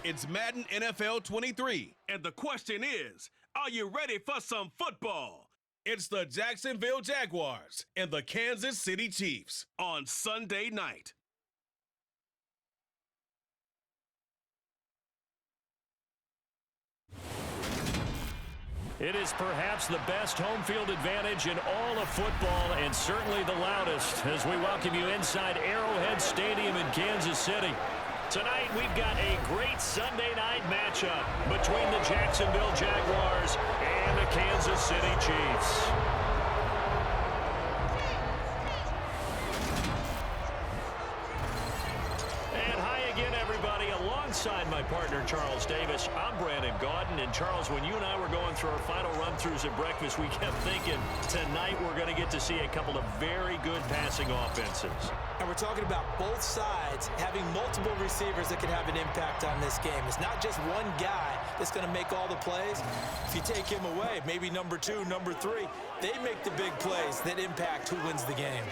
It's Madden NFL 23. And the question is, are you ready for some football? It's the Jacksonville Jaguars and the Kansas City Chiefs on Sunday night. It is perhaps the best home field advantage in all of football, and certainly the loudest, as we welcome you inside Arrowhead Stadium in Kansas City. Tonight, we've got a great Sunday night matchup between the Jacksonville Jaguars and the Kansas City Chiefs. And hi again, everybody. Alongside my partner, Charles Davis, I'm Brandon Gaudin. And Charles, when you and I were going through our final run-throughs at breakfast, we kept thinking tonight we're going to get to see a couple of very good passing offenses. And we're talking about both sides having multiple receivers that can have an impact on this game. It's not just one guy that's going to make all the plays. If you take him away, maybe number 2, number 3, they make the big plays that impact who wins the game.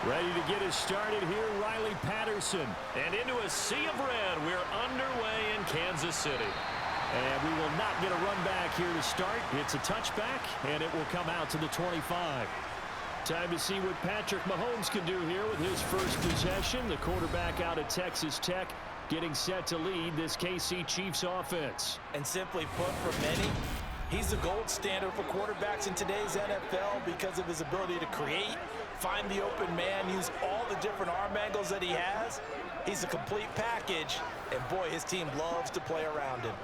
Ready to get us started here, Riley Patterson. And into a sea of red, we're underway in Kansas City. And we will not get a run back here to start. It's a touchback, and it will come out to the 25. Time to see what Patrick Mahomes can do here with his first possession. The quarterback out of Texas Tech getting set to lead this KC Chiefs offense. And simply put, for many, he's the gold standard for quarterbacks in today's NFL because of his ability to create, find the open man, use all the different arm angles that he has. He's a complete package, and boy, his team loves to play around him.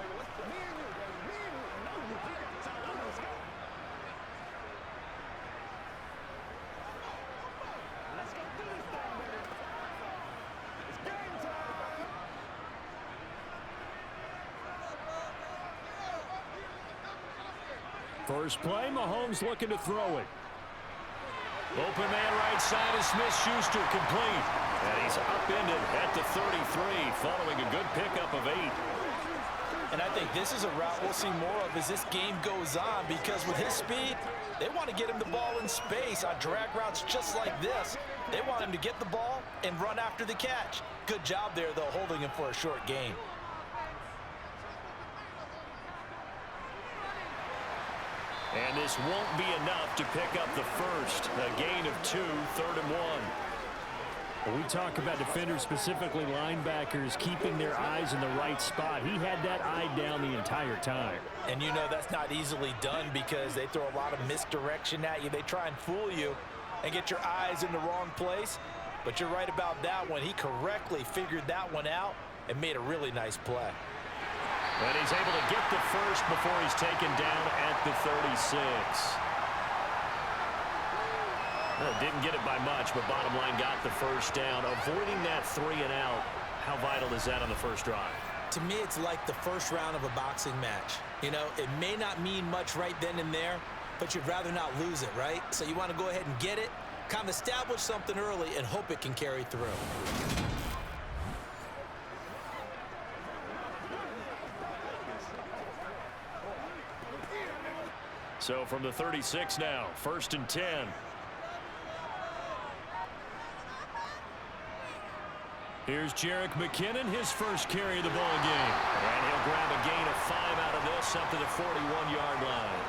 First play, Mahomes looking to throw it. Open man right side is Smith-Schuster, complete. And he's upended at the 33, following a good pickup of 8. And I think this is a route we'll see more of as this game goes on, because with his speed, they want to get him the ball in space on drag routes just like this. They want him to get the ball and run after the catch. Good job there, though, holding him for a short gain. And this won't be enough to pick up the first. A gain of 2, 3rd and 1. When we talk about defenders, specifically linebackers, keeping their eyes in the right spot, he had that eye down the entire time. And you know that's not easily done because they throw a lot of misdirection at you. They try and fool you and get your eyes in the wrong place. But you're right about that one. He correctly figured that one out and made a really nice play. And he's able to get the first before he's taken down at the 36. Well, didn't get it by much, but bottom line got the first down. Avoiding that 3 and out, how vital is that on the first drive? To me, it's like the first round of a boxing match. You know, it may not mean much right then and there, but you'd rather not lose it, right? So you want to go ahead and get it, kind of establish something early, and hope it can carry through. So from the 36 now, 1st and 10. Here's Jerick McKinnon, his first carry of the ball game. And he'll grab a gain of 5 out of this up to the 41-yard line.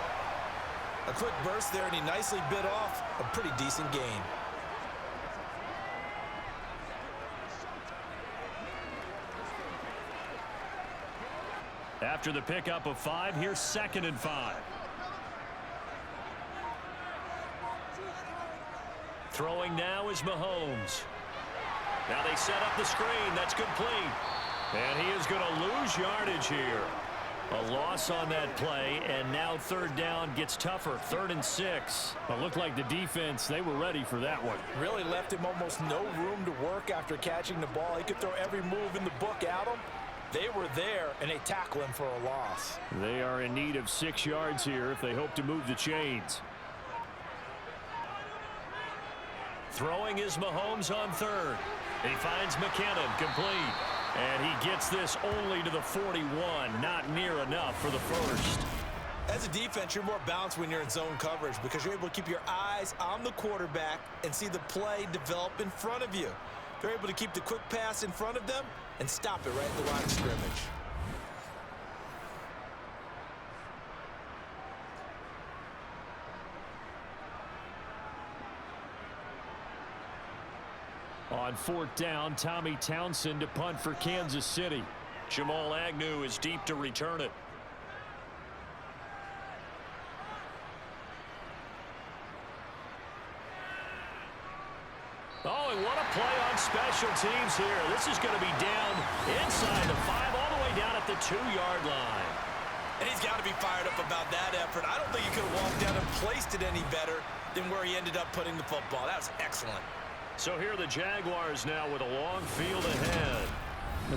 A quick burst there, and he nicely bit off a pretty decent gain. After the pickup of 5, here's 2nd and 5. is Mahomes. Now they set up the screen. That's complete. And he is going to lose yardage here. A loss on that play, and now third down gets tougher. 3rd and 6. It looked like the defense, they were ready for that one. Really left him almost no room to work after catching the ball. He could throw every move in the book at him. They were there, and they tackle him for a loss. They are in need of 6 yards here if they hope to move the chains. Throwing is Mahomes on 3rd. He finds McKinnon, complete. And he gets this only to the 41, not near enough for the first. As a defense, you're more balanced when you're in zone coverage because you're able to keep your eyes on the quarterback and see the play develop in front of you. They're able to keep the quick pass in front of them and stop it right at the line of scrimmage. On 4th down, Tommy Townsend to punt for Kansas City. Jamal Agnew is deep to return it. Oh, and what a play on special teams here. This is going to be down inside the 5, all the way down at the 2-yard line. And he's got to be fired up about that effort. I don't think he could have walked down and placed it any better than where he ended up putting the football. That was excellent. So here are the Jaguars now with a long field ahead.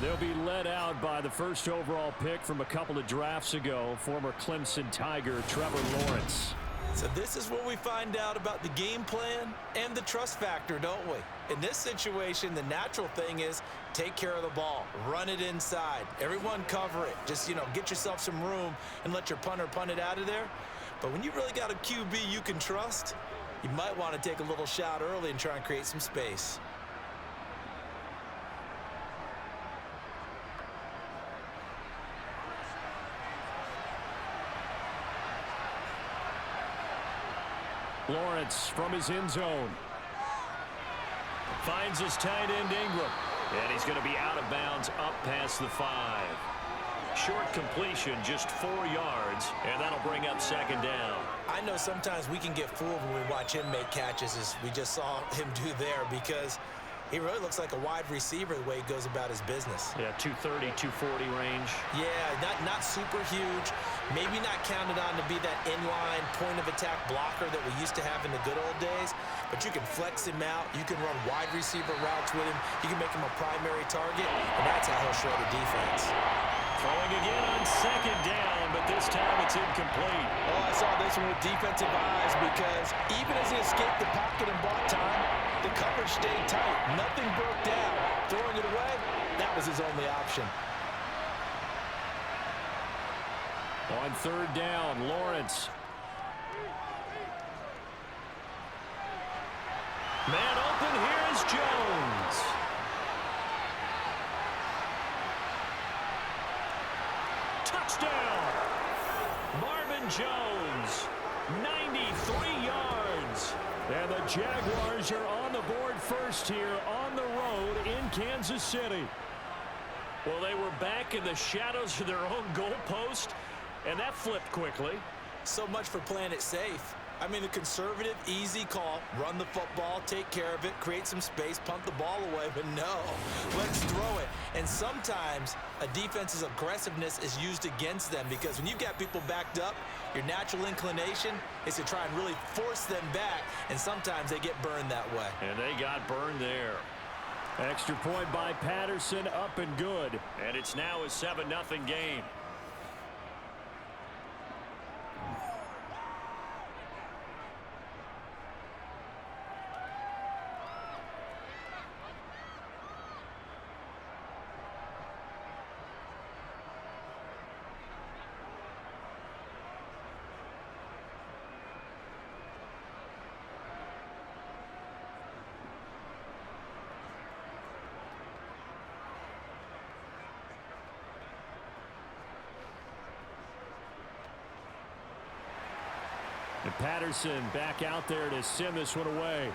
They'll be led out by the first overall pick from a couple of drafts ago, former Clemson Tiger Trevor Lawrence. So this is where we find out about the game plan and the trust factor, don't we? In this situation, the natural thing is take care of the ball, run it inside, everyone cover it. Just, get yourself some room and let your punter punt it out of there. But when you really got a QB you can trust, you might want to take a little shot early and try and create some space. Lawrence from his end zone. Finds his tight end Ingram. And he's going to be out of bounds up past the 5. Short completion, just 4 yards, and that'll bring up 2nd down. I know sometimes we can get fooled when we watch him make catches, as we just saw him do there, because he really looks like a wide receiver the way he goes about his business. Yeah, 230, 240 range. Yeah, not super huge. Maybe not counted on to be that inline point-of-attack blocker that we used to have in the good old days, but you can flex him out. You can run wide receiver routes with him. You can make him a primary target, and that's how he'll show the defense. Throwing again on 2nd down, but this time it's incomplete. Oh, I saw this one with defensive eyes because even as he escaped the pocket and bought time, the coverage stayed tight. Nothing broke down. Throwing it away, that was his only option. On 3rd down, Lawrence. Man open, here is Jones. Touchdown! Marvin Jones, 93 yards. And the Jaguars are on the board first here on the road in Kansas City. Well, they were back in the shadows of their own goalpost, and that flipped quickly. So much for playing it safe. I mean, the conservative, easy call, run the football, take care of it, create some space, punt the ball away, but no, let's throw it. And sometimes a defense's aggressiveness is used against them because when you've got people backed up, your natural inclination is to try and really force them back, and sometimes they get burned that way. And they got burned there. Extra point by Patterson, up and good. And it's now a 7-0 game. And Patterson back out there to send this one away.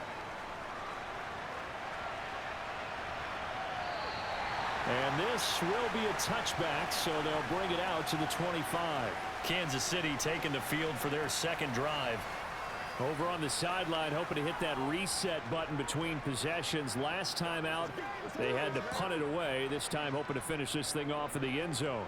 And this will be a touchback, so they'll bring it out to the 25. Kansas City taking the field for their second drive. Over on the sideline, hoping to hit that reset button between possessions. Last time out, they had to punt it away. This time, hoping to finish this thing off in the end zone.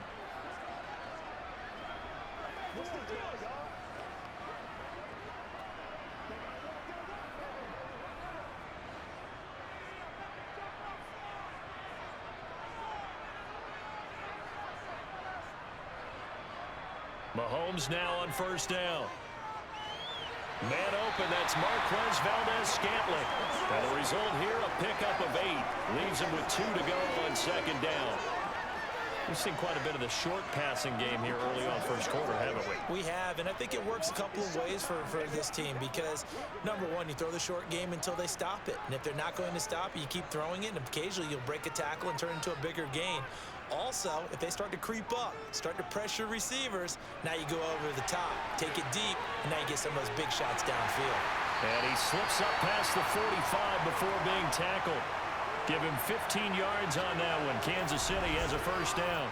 Mahomes now on first down. Man open, that's Marquez Valdez-Scantling. And the result here, a pickup of 8. Leaves him with 2 to go on second down. We've seen quite a bit of the short passing game here early on first quarter, haven't we? We have, and I think it works a couple of ways for this team because, number one, you throw the short game until they stop it. And if they're not going to stop it, you keep throwing it, and occasionally you'll break a tackle and turn it into a bigger gain. Also, if they start to creep up, start to pressure receivers, now you go over the top, take it deep, and now you get some of those big shots downfield. And he slips up past the 45 before being tackled. Give him 15 yards on that one. Kansas City has a first down.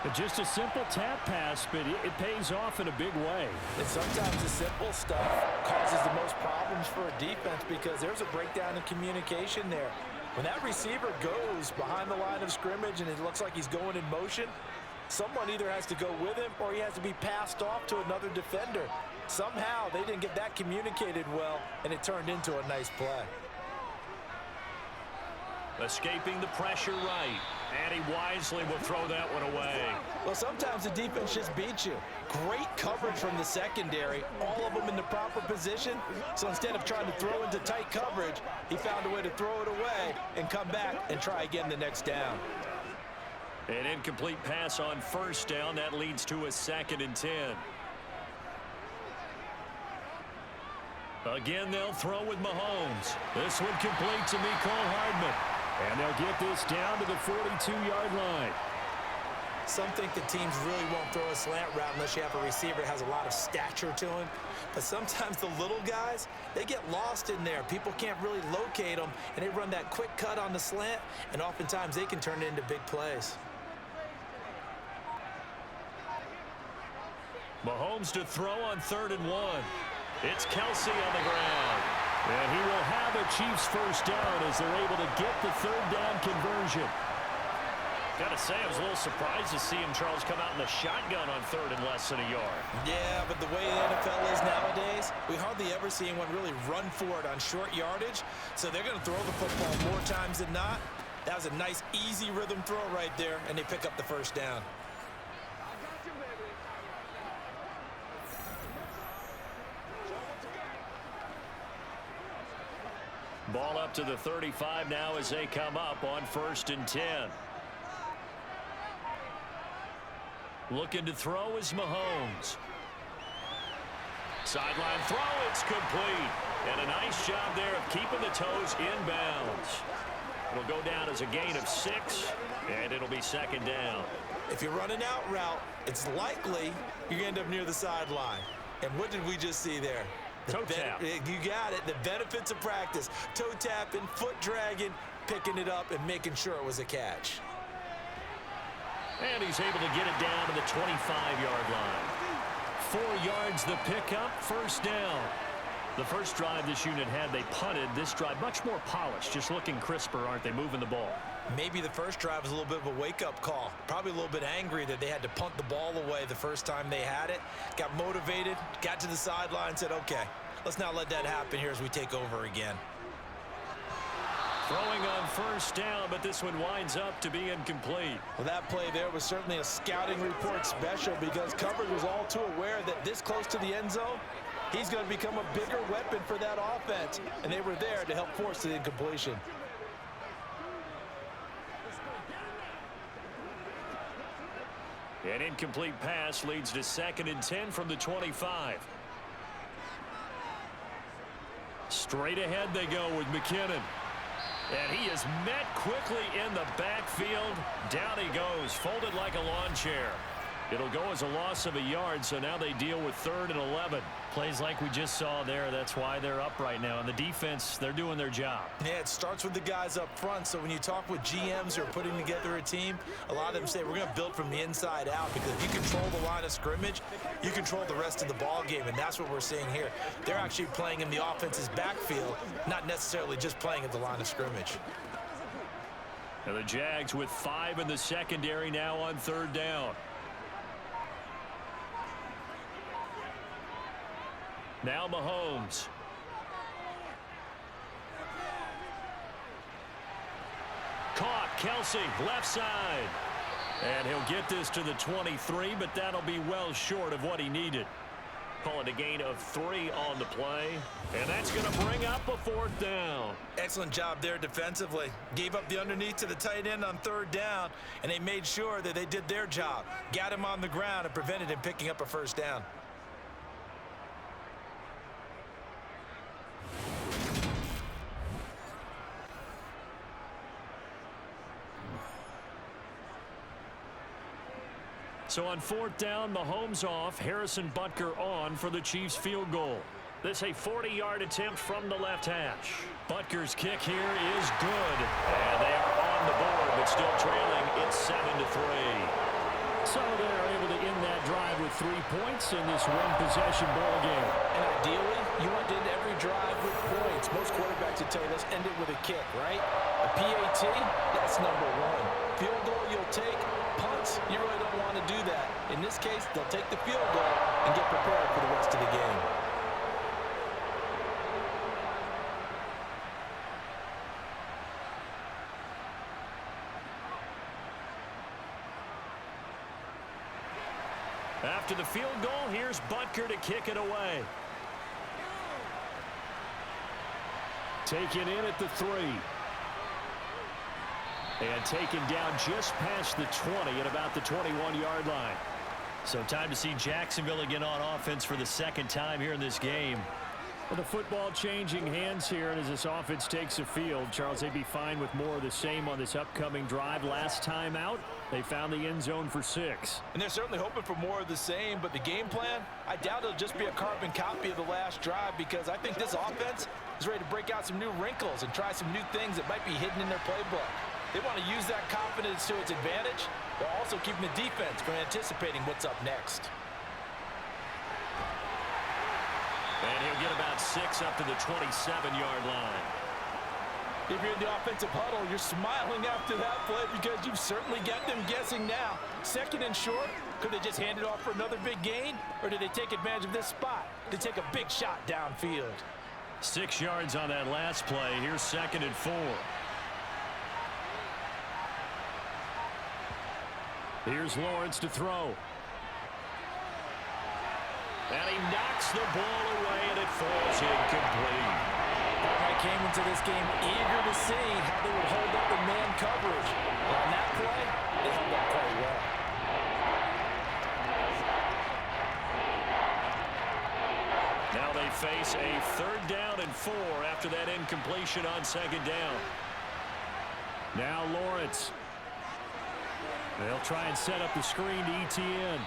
But just a simple tap pass, but it pays off in a big way. And sometimes the simple stuff causes the most problems for a defense because there's a breakdown in communication there. When that receiver goes behind the line of scrimmage and it looks like he's going in motion, someone either has to go with him or he has to be passed off to another defender. Somehow they didn't get that communicated well, and it turned into a nice play. Escaping the pressure right, and he wisely will throw that one away. Well, sometimes the defense just beats you. Great coverage from the secondary, all of them in the proper position. So instead of trying to throw into tight coverage, he found a way to throw it away and come back and try again the next down. An incomplete pass on first down. That leads to a 2nd and 10. Again, they'll throw with Mahomes. This one complete to Mecole Hardman. And they'll get this down to the 42-yard line. Some think the teams really won't throw a slant route unless you have a receiver that has a lot of stature to him. But sometimes the little guys, they get lost in there. People can't really locate them, and they run that quick cut on the slant, and oftentimes they can turn it into big plays. Mahomes to throw on 3rd and 1. It's Kelsey on the ground. And he will have a Chiefs first down as they're able to get the 3rd down conversion. Got to say, I was a little surprised to see him, Charles, come out in the shotgun on 3rd and less than a yard. Yeah, but the way the NFL is nowadays, we hardly ever see anyone really run for it on short yardage. So they're going to throw the football more times than not. That was a nice, easy rhythm throw right there, and they pick up the first down. Ball up to the 35 now as they come up on 1st and 10. Looking to throw is Mahomes. Sideline throw, it's complete. And a nice job there of keeping the toes inbounds. It'll go down as a gain of 6, and it'll be 2nd down. If you're running out route, it's likely you're going to end up near the sideline. And what did we just see there? Toe tap. You got it. The benefits of practice. Toe tapping, foot dragging, picking it up, and making sure it was a catch. And he's able to get it down to the 25-yard line. 4 yards the pickup, first down. The first drive this unit had, they punted. This drive, much more polished, just looking crisper, aren't they, moving the ball? Maybe the first drive was a little bit of a wake-up call. Probably a little bit angry that they had to punt the ball away the first time they had it. Got motivated, got to the sideline, said, okay, let's not let that happen here as we take over again. Throwing on first down, but this one winds up to be incomplete. Well, that play there was certainly a scouting report special because coverage was all too aware that this close to the end zone, he's going to become a bigger weapon for that offense, and they were there to help force the incompletion. An incomplete pass leads to 2nd and 10 from the 25. Straight ahead they go with McKinnon. And he is met quickly in the backfield. Down he goes, folded like a lawn chair. It'll go as a loss of a yard, so now they deal with 3rd and 11. Plays like we just saw there, that's why they're up right now. And the defense, they're doing their job. Yeah, it starts with the guys up front. So when you talk with GMs who are putting together a team, a lot of them say we're going to build from the inside out, because if you control the line of scrimmage, you control the rest of the ball game, and that's what we're seeing here. They're actually playing in the offense's backfield, not necessarily just playing at the line of scrimmage. And the Jags with 5 in the secondary now on 3rd down. Now Mahomes. Caught, Kelsey, left side. And he'll get this to the 23, but that'll be well short of what he needed. Call it a gain of 3 on the play. And that's going to bring up a 4th down. Excellent job there defensively. Gave up the underneath to the tight end on 3rd down, and they made sure that they did their job. Got him on the ground and prevented him picking up a 1st down. So on 4th down, Mahomes off, Harrison Butker on for the Chiefs field goal. This a 40-yard attempt from the left hash. Butker's kick here is good. And they are on the board, but still trailing. It's 7-3. So they're able to end that drive with 3 points in this one-possession ball game. And ideally, you want to end every drive with points. Most quarterbacks would tell you, let's end it with a kick, right? A PAT, that's number 1. Field goal you'll take. Punts, you really don't want to do that. In this case, they'll take the field goal and get prepared for the rest of the game. After the field goal, here's Butker to kick it away. Taken in at the 3. And taken down just past the 20 at about the 21-yard line. So time to see Jacksonville again on offense for the 2nd time here in this game. Well, the football changing hands here, and as this offense takes the field, Charles, they'd be fine with more of the same on this upcoming drive. Last time out, they found the end zone for 6. And they're certainly hoping for more of the same, but the game plan, I doubt it'll just be a carbon copy of the last drive, because I think this offense is ready to break out some new wrinkles and try some new things that might be hidden in their playbook. They want to use that confidence to its advantage, while also keeping the defense from anticipating what's up next. And he'll get about 6 up to the 27-yard line. If you're in the offensive huddle, you're smiling after that play, because you've certainly got them guessing now. 2nd and short, could they just hand it off for another big gain? Or did they take advantage of this spot to take a big shot downfield? 6 yards on that last play. Here's 2nd and 4. Here's Lawrence to throw. And he knocks the ball away, and it falls incomplete. I came into this game eager to see how they would hold up in man coverage. And on that play, they held up quite well. Now they face a 3rd down and 4 after that incompletion on 2nd down. Now Lawrence. They'll try and set up the screen to ETN.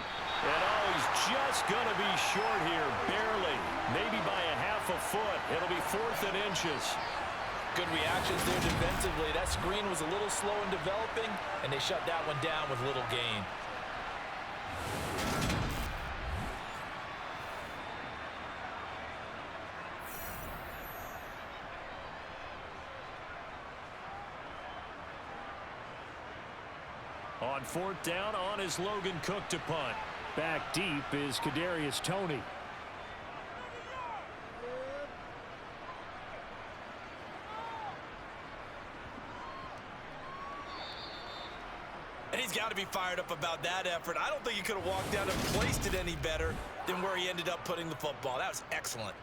And he's just going to be short here, barely, maybe by a half a foot. It'll be 4th and inches. Good reactions there defensively. That screen was a little slow in developing, and they shut that one down with little gain. On 4th down, on is Logan Cook to punt. Back deep is Kadarius Toney. And he's got to be fired up about that effort. I don't think he could have walked down and placed it any better than where he ended up putting the football. That was excellent.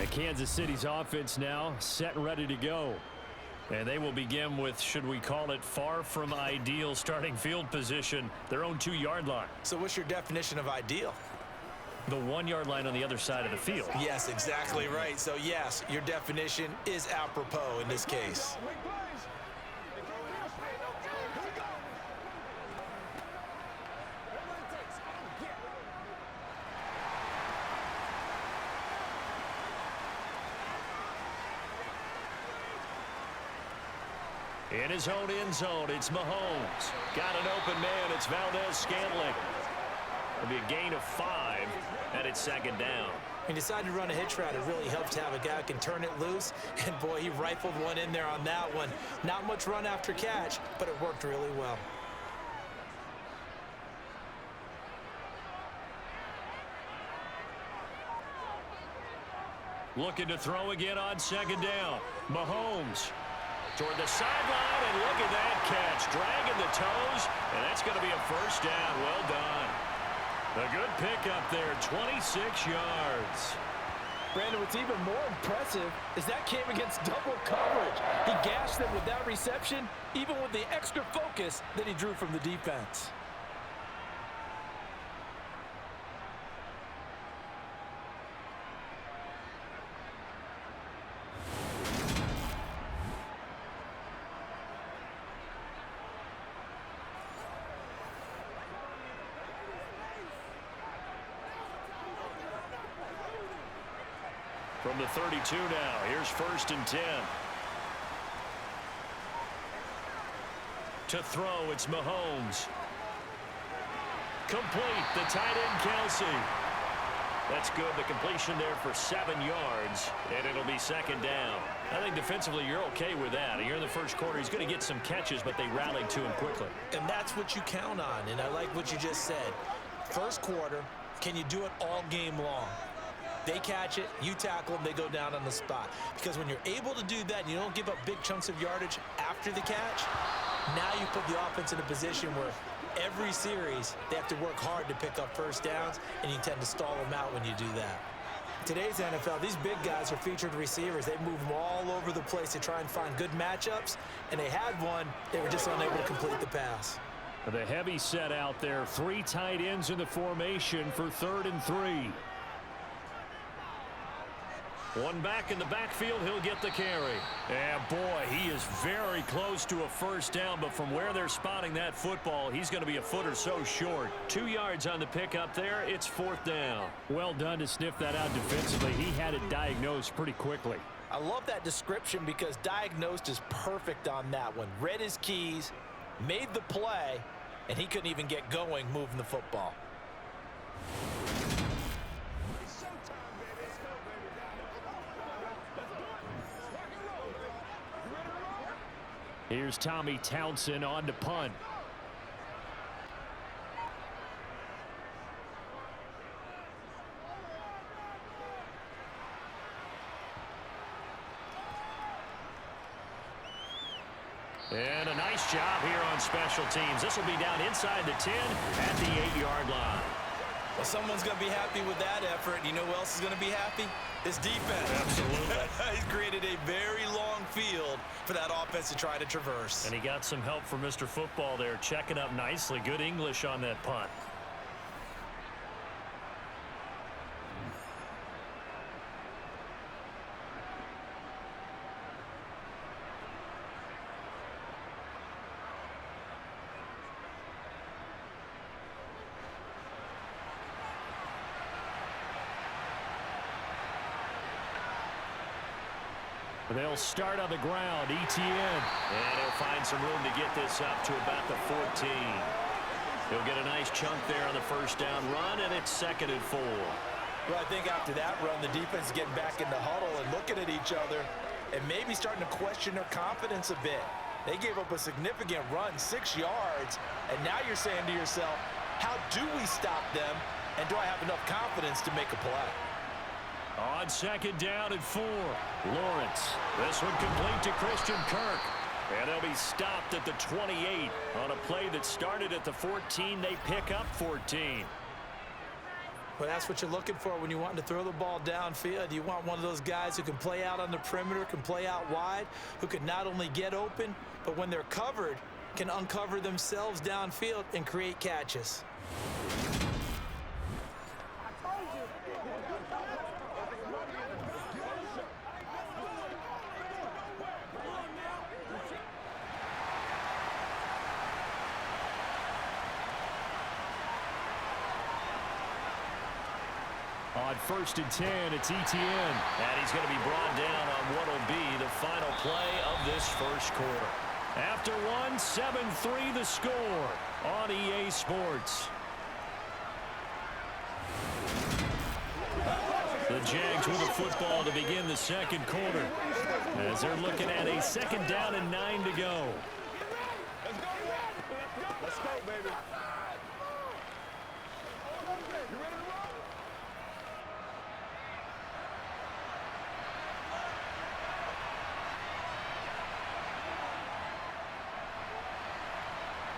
And Kansas City's offense now set and ready to go. And they will begin with, should we call it, far from ideal starting field position, their own 2-yard line. So what's your definition of ideal? The 1-yard line on the other side of the field. Yes, exactly right. So yes, your definition is apropos in this case. In his own end zone, it's Mahomes. Got an open man. It's Valdez-Scantling. It'll be a gain of 5, and it's second down. He decided to run a hitch route. It really helps to have a guy who can turn it loose. And, boy, he rifled one in there on that one. Not much run after catch, but it worked really well. Looking to throw again on second down. Mahomes toward the sideline, and look at that catch. Dragging the toes, and that's going to be a first down. Well done. A good pickup there, 26 yards. Brandon, what's even more impressive is that came against double coverage. He gashed them with that reception, even with the extra focus that he drew from the defense. From the 32 now, here's 1st and 10. To throw, it's Mahomes. Complete, the tight end, Kelsey. That's good, the completion there for 7 yards, and it'll be second down. I think defensively you're okay with that. You're in the first quarter, he's going to get some catches, but they rallied to him quickly. And that's what you count on, and I like what you just said. First quarter, can you do it all game long? They catch it, you tackle them, they go down on the spot. Because when you're able to do that and you don't give up big chunks of yardage after the catch, now you put the offense in a position where every series they have to work hard to pick up first downs, and you tend to stall them out when you do that. Today's NFL, these big guys are featured receivers. They move them all over the place to try and find good matchups, and they had one. They were just unable to complete the pass. The heavy set out there, 3 tight ends in the formation for 3rd and 3. One back in the backfield, he'll get the carry. And boy, he is very close to a first down, but from where they're spotting that football, he's going to be a foot or so short. 2 yards on the pickup there, it's 4th down. Well done to sniff that out defensively. He had it diagnosed pretty quickly. I love that description because diagnosed is perfect on that one. Read his keys, made the play, and he couldn't even get going moving the football. Here's Tommy Townsend on to punt. And a nice job here on special teams. This will be down inside the 10 at the 8-yard line. Well, someone's going to be happy with that effort. You know who else is going to be happy? His defense. Absolutely. He's created a very long field for that offense to try to traverse. And he got some help from Mr. Football there, checking up nicely. Good English on that punt. They'll start on the ground, ETN. And he'll find some room to get this up to about the 14. He'll get a nice chunk there on the first down run, and it's 2nd and 4. Well, I think after that run, the defense is getting back in the huddle and looking at each other and maybe starting to question their confidence a bit. They gave up a significant run, 6 yards, and now you're saying to yourself, how do we stop them, and do I have enough confidence to make a play? On 2nd down and 4, Lawrence. This one complete to Christian Kirk. And they'll be stopped at the 28 on a play that started at the 14. They pick up 14. Well, that's what you're looking for when you want to throw the ball downfield. You want one of those guys who can play out on the perimeter, can play out wide, who can not only get open, but when they're covered, can uncover themselves downfield and create catches. On 1st and 10, it's ETN. And he's going to be brought down on what will be the final play of this first quarter. After one, 7-3 the score on EA Sports. The Jags with the football to begin the second quarter as they're looking at a 2nd down and 9 to go. Let's go, baby.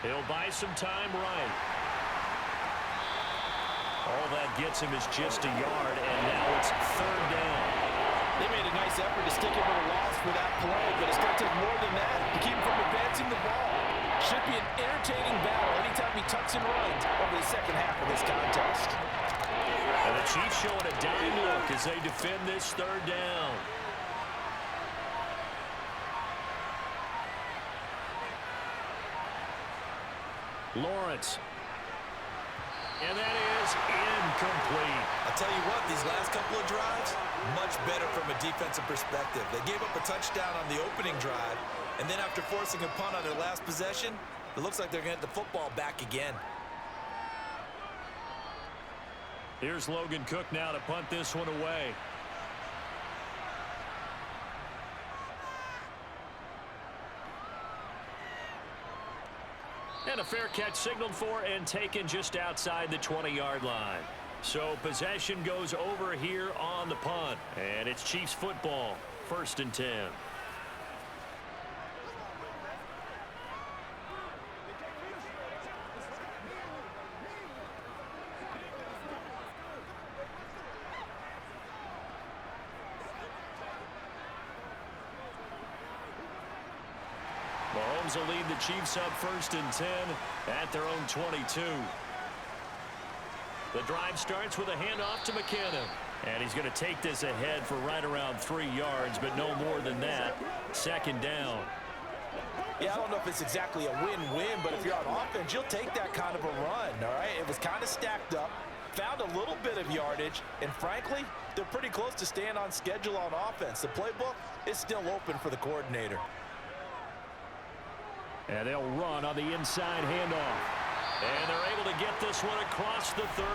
He'll buy some time right. All that gets him is just a yard, and now it's 3rd down. They made a nice effort to stick him with a loss for that play, but it's going to take more than that to keep him from advancing the ball. Should be an entertaining battle anytime he tucks and runs over the second half of this contest. And the Chiefs showing a dime look as they defend this 3rd down. Lawrence. And that is incomplete. I'll tell you what, these last couple of drives, much better from a defensive perspective. They gave up a touchdown on the opening drive, and then after forcing a punt on their last possession, it looks like they're going to get the football back again. Here's Logan Cook now to punt this one away. And a fair catch signaled for and taken just outside the 20-yard line. So possession goes over here on the punt. And it's Chiefs football, 1st and 10. Mahomes will lead the Chiefs up 1st and 10 at their own 22. The drive starts with a handoff to McKinnon. And he's going to take this ahead for right around 3 yards, but no more than that. 2nd down. Yeah, I don't know if it's exactly a win-win, but if you're on offense, you'll take that kind of a run, all right? It was kind of stacked up, found a little bit of yardage, and frankly, they're pretty close to staying on schedule on offense. The playbook is still open for the coordinator. And they'll run on the inside handoff. And they're able to get this one across the 35.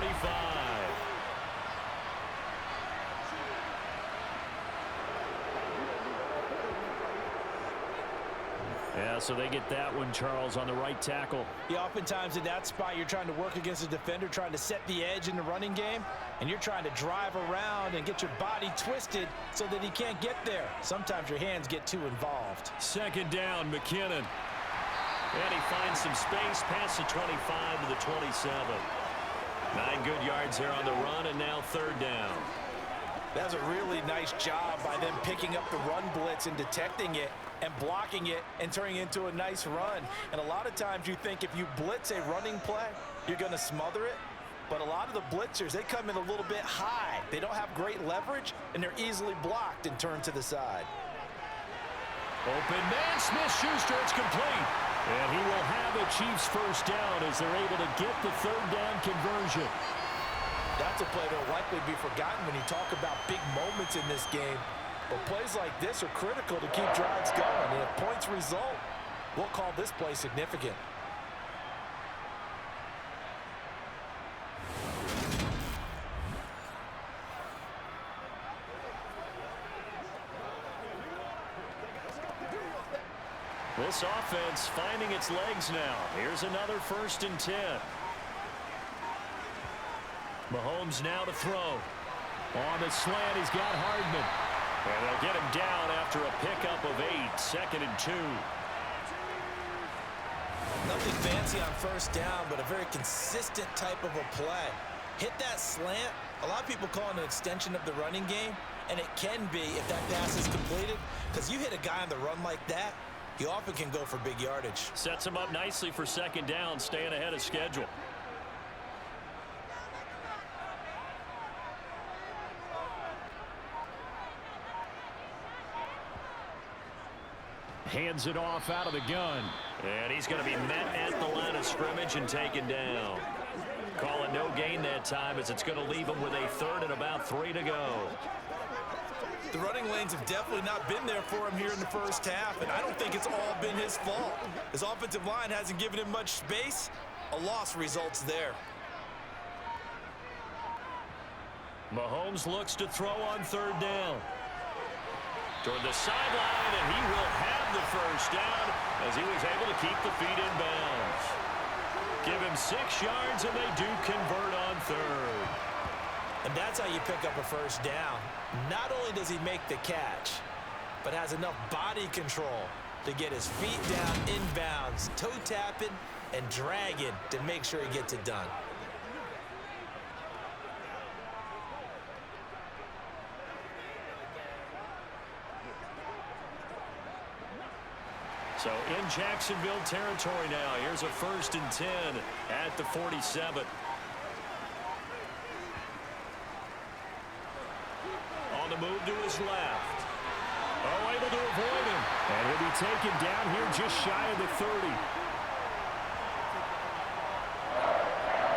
Yeah, so they get that one, Charles, on the right tackle. Yeah, oftentimes in that spot, you're trying to work against a defender, trying to set the edge in the running game, and you're trying to drive around and get your body twisted so that he can't get there. Sometimes your hands get too involved. 2nd down, McKinnon. And he finds some space past the 25 to the 27. 9 good yards there on the run, and now 3rd down. That's a really nice job by them picking up the run blitz and detecting it and blocking it and turning it into a nice run. And a lot of times you think if you blitz a running play, you're going to smother it. But a lot of the blitzers, they come in a little bit high. They don't have great leverage, and they're easily blocked and turned to the side. Open man, Smith-Schuster, it's complete. And he will have a Chiefs 1st down as they're able to get the 3rd down conversion. That's a play that will likely be forgotten when you talk about big moments in this game. But plays like this are critical to keep drives going. And if points result, we'll call this play significant. This offense finding its legs now. Here's another 1st and 10. Mahomes now to throw. On the slant, he's got Hardman. And they'll get him down after a pickup of 8. 2nd and 2. Nothing fancy on 1st down, but a very consistent type of a play. Hit that slant. A lot of people call it an extension of the running game, and it can be if that pass is completed, because you hit a guy on the run like that, he often can go for big yardage. Sets him up nicely for 2nd down, staying ahead of schedule. Hands it off out of the gun. And he's going to be met at the line of scrimmage and taken down. Calling no gain that time as it's going to leave him with a 3rd and about 3 to go. The running lanes have definitely not been there for him here in the first half, and I don't think it's all been his fault. His offensive line hasn't given him much space. A loss results there. Mahomes looks to throw on third down. Toward the sideline, and he will have the first down as he was able to keep the feet in bounds. Give him 6 yards, and they do convert on third. And that's how you pick up a first down. Not only does he make the catch, but has enough body control to get his feet down inbounds, toe tapping and dragging to make sure he gets it done. So in Jacksonville territory now. Here's a 1st and 10 at the 47. On the move to his left. Oh, able to avoid him. And he'll be taken down here just shy of the 30.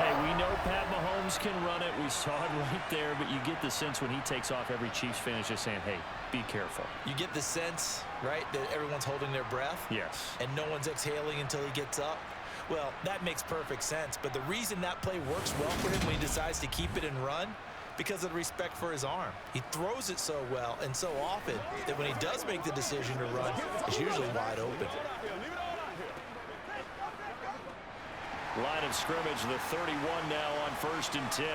Hey, we know Pat Mahomes can run it. We saw it right there, but you get the sense when he takes off, every Chiefs fan is just saying, hey, be careful. You get the sense, right, that everyone's holding their breath? Yes. And no one's exhaling until he gets up? Well, that makes perfect sense. But the reason that play works well for him when he decides to keep it and run, because of the respect for his arm. He throws it so well and so often that when he does make the decision to run, it's usually wide open. Line of scrimmage, the 31 now on 1st and 10.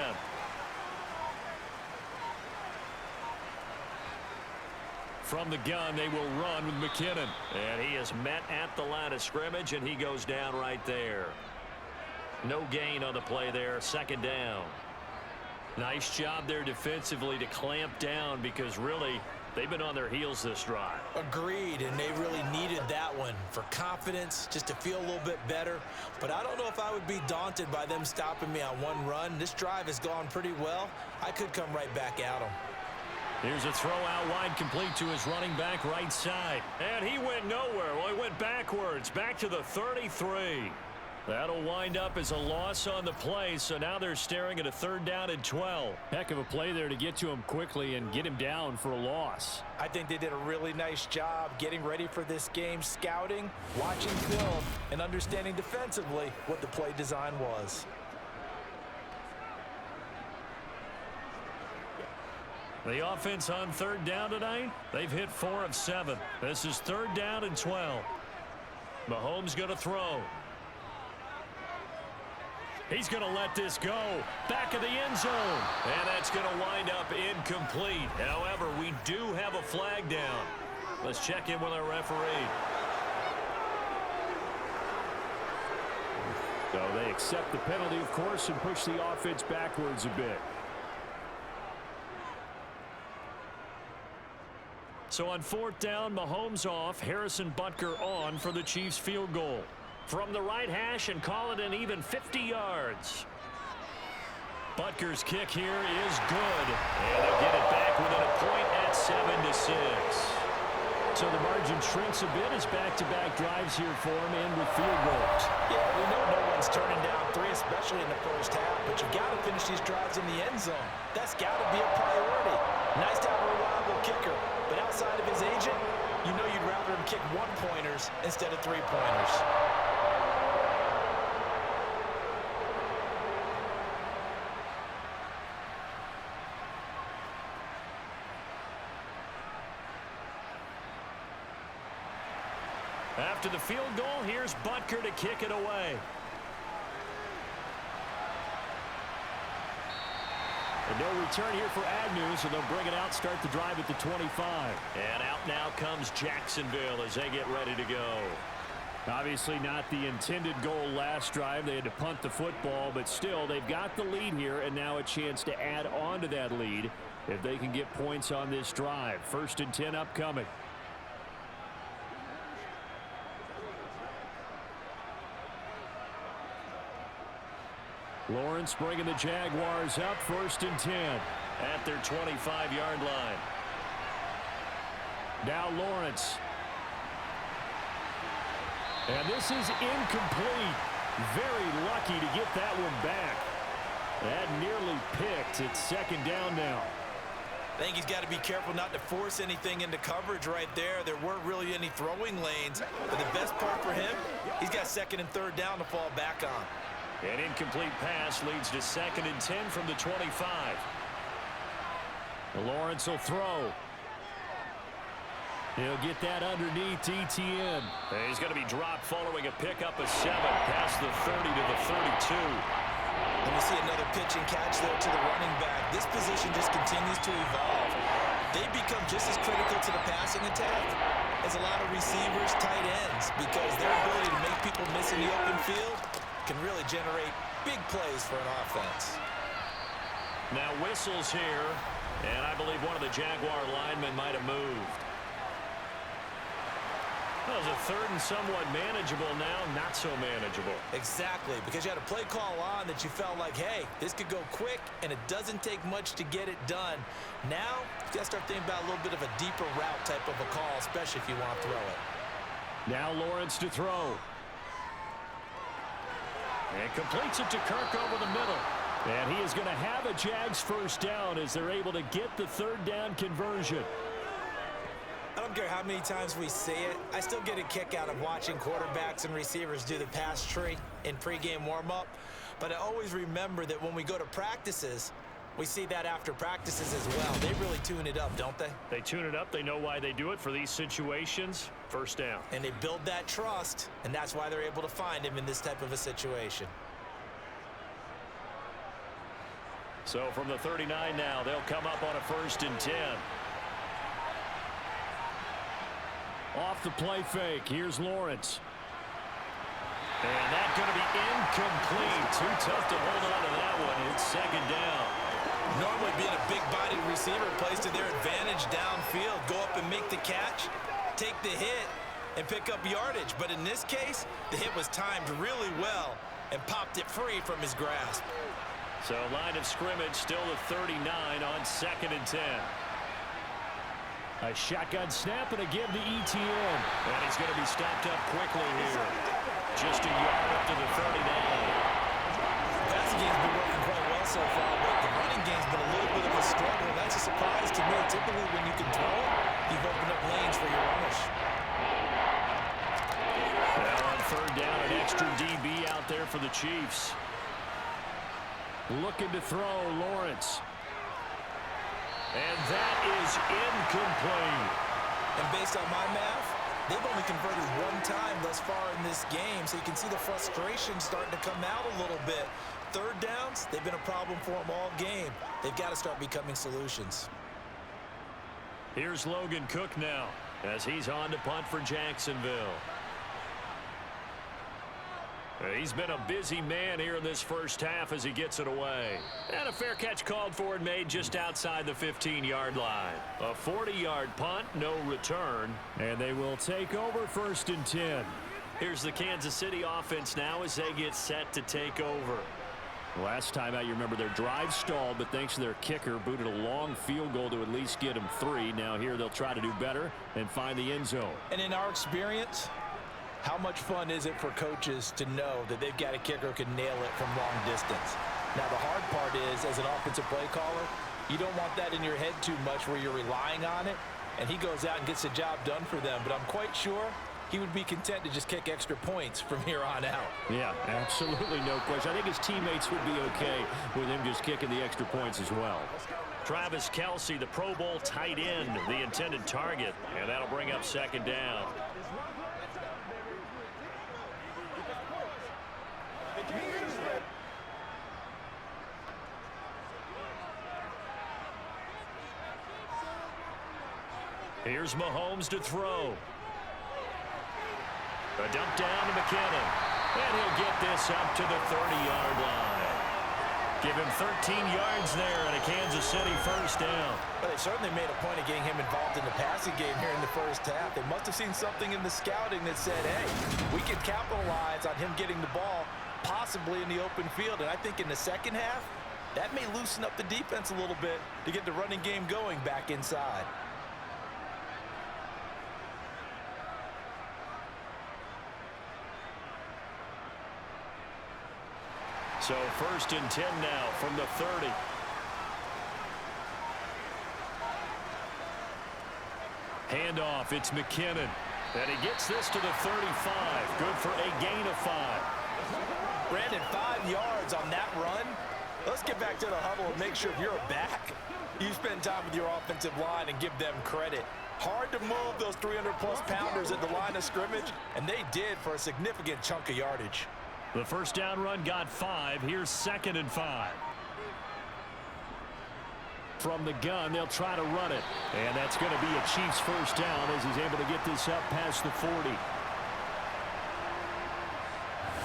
From the gun, they will run with McKinnon. And he is met at the line of scrimmage, and he goes down right there. No gain on the play there, 2nd down. Nice job there defensively to clamp down because really they've been on their heels this drive. Agreed, and they really needed that one for confidence, just to feel a little bit better. But I don't know if I would be daunted by them stopping me on one run. This drive has gone pretty well. I could come right back at them. Here's a throw out wide, complete to his running back right side. And he went nowhere. Well, he went backwards, back to the 33. That'll wind up as a loss on the play, so now they're staring at a 3rd down and 12. Heck of a play there to get to him quickly and get him down for a loss. I think they did a really nice job getting ready for this game, scouting, watching film, and understanding defensively what the play design was. The offense on 3rd down tonight, they've hit 4 of 7. This is 3rd down and 12. Mahomes going to throw. He's going to let this go. Back of the end zone. And that's going to wind up incomplete. However, we do have a flag down. Let's check in with our referee. So they accept the penalty, of course, and push the offense backwards a bit. So on 4th down, Mahomes off, Harrison Butker on for the Chiefs field goal. From the right hash and call it an even 50 yards. Butker's kick here is good. And they'll get it back within a point at 7-6. So the margin shrinks a bit as back-to-back drives here for him and with field goals. Yeah, we know no one's turning down 3, especially in the first half, but you got to finish these drives in the end zone. That's got to be a priority. Nice to have a reliable kicker, but outside of his agent, you know you'd rather him kick 1-pointers instead of 3-pointers. After the field goal, here's Butker to kick it away. And no return here for Agnew, so they'll bring it out, start the drive at the 25. And out now comes Jacksonville as they get ready to go. Obviously not the intended goal last drive. They had to punt the football, but still, they've got the lead here, and now a chance to add on to that lead if they can get points on this drive. 1st and 10 upcoming. Lawrence bringing the Jaguars up, 1st and 10. At their 25-yard line. Now Lawrence. And this is incomplete. Very lucky to get that one back. That nearly picked. It's 2nd down now. I think he's got to be careful not to force anything into coverage right there. There weren't really any throwing lanes. But the best part for him, he's got 2nd and 3rd down to fall back on. An incomplete pass leads to 2nd and 10 from the 25. Lawrence will throw. He'll get that underneath ETN. He's going to be dropped following a pickup of 7 past the 30 to the 32. And we see another pitch and catch there to the running back. This position just continues to evolve. They become just as critical to the passing attack as a lot of receivers, tight ends, because their ability to make people miss in the open field can really generate big plays for an offense. Now whistles here, and I believe one of the Jaguar linemen might have moved. That was a 3rd and somewhat manageable, now not so manageable. Exactly, because you had a play call on that you felt like, hey, this could go quick, and it doesn't take much to get it done. Now, you got to start thinking about a little bit of a deeper route type of a call, especially if you want to throw it. Now Lawrence to throw. And completes it to Kirk over the middle. And he is going to have a Jags 1st down as they're able to get the 3rd down conversion. I don't care how many times we see it. I still get a kick out of watching quarterbacks and receivers do the pass tree in pregame warm-up. But I always remember that when we go to practices, we see that after practices as well. They really tune it up, don't they? They tune it up. They know why they do it for these situations. 1st down. And they build that trust, and that's why they're able to find him in this type of a situation. So from the 39 now, they'll come up on a 1st and 10. Off the play fake. Here's Lawrence. And that's going to be incomplete. Too tough to hold on to that one. It's 2nd down. Normally being a big-bodied receiver plays to their advantage downfield. Go up and make the catch, take the hit, and pick up yardage. But in this case, the hit was timed really well and popped it free from his grasp. So line of scrimmage still the 39 on 2nd and 10. A shotgun snap and a give to ETN. And he's going to be stopped up quickly here. Just a yard up to the 39. The passing game's been working quite well so far, but the running game's been a little bit of a struggle. That's a surprise to me. Typically, when you can throw it, you've opened up lanes for your runners. Now on 3rd down, an extra DB out there for the Chiefs. Looking to throw, Lawrence. And that is incomplete. And based on my math, they've only converted 1 time thus far in this game, so you can see the frustration starting to come out a little bit. 3rd downs, they've been a problem for them all game. They've got to start becoming solutions. Here's Logan Cook now as he's on to punt for Jacksonville. He's been a busy man here in this 1st half as he gets it away. And a fair catch called for and made just outside the 15-yard line. A 40-yard punt, no return. And they will take over 1st and 10. Here's the Kansas City offense now as they get set to take over. Last time out, you remember their drive stalled, but thanks to their kicker, booted a long field goal to at least get them 3. Now here they'll try to do better and find the end zone. And in our experience, how much fun is it for coaches to know that they've got a kicker who can nail it from long distance? Now, the hard part is, as an offensive play caller, you don't want that in your head too much where you're relying on it, and he goes out and gets the job done for them. But I'm quite sure he would be content to just kick extra points from here on out. Yeah, absolutely no question. I think his teammates would be okay with him just kicking the extra points as well. Travis Kelce, the Pro Bowl tight end, the intended target, and that'll bring up 2nd down. Here's Mahomes to throw. A dump down to McKinnon. And he'll get this up to the 30-yard line. Give him 13 yards there and a Kansas City 1st down. Well, they certainly made a point of getting him involved in the passing game here in the 1st half. They must have seen something in the scouting that said, hey, we can capitalize on him getting the ball possibly in the open field. And I think in the 2nd half, that may loosen up the defense a little bit to get the running game going back inside. So 1st and 10 now from the 30. Handoff, it's McKinnon. And he gets this to the 35. Good for a gain of 5. Brandon, 5 yards on that run. Let's get back to the huddle and make sure if you're a back, you spend time with your offensive line and give them credit. Hard to move those 300-plus pounders at the line of scrimmage, and they did for a significant chunk of yardage. The first down run got 5. Here's 2nd and 5. From the gun, they'll try to run it. And that's going to be a Chiefs first down as he's able to get this up past the 40.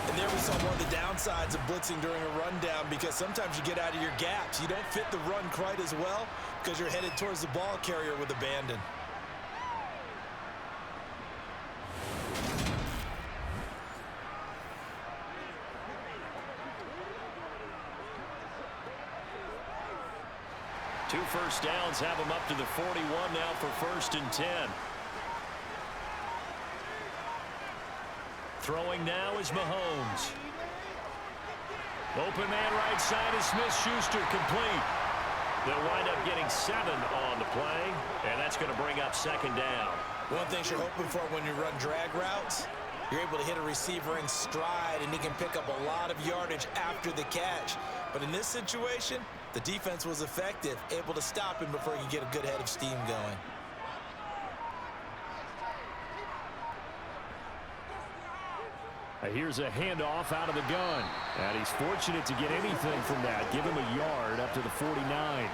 And there we saw one of the downsides of blitzing during a rundown, because sometimes you get out of your gaps. You don't fit the run quite as well because you're headed towards the ball carrier with abandon. Two first downs have him up to the 41 now for 1st and 10. Throwing now is Mahomes. Open man right side is Smith-Schuster, complete. They'll wind up getting 7 on the play, and that's going to bring up 2nd down. One thing you're hoping for when you run drag routes, you're able to hit a receiver in stride, and he can pick up a lot of yardage after the catch. But in this situation, the defense was effective, able to stop him before he could get a good head of steam going. Here's a handoff out of the gun. And he's fortunate to get anything from that. Give him a yard up to the 49.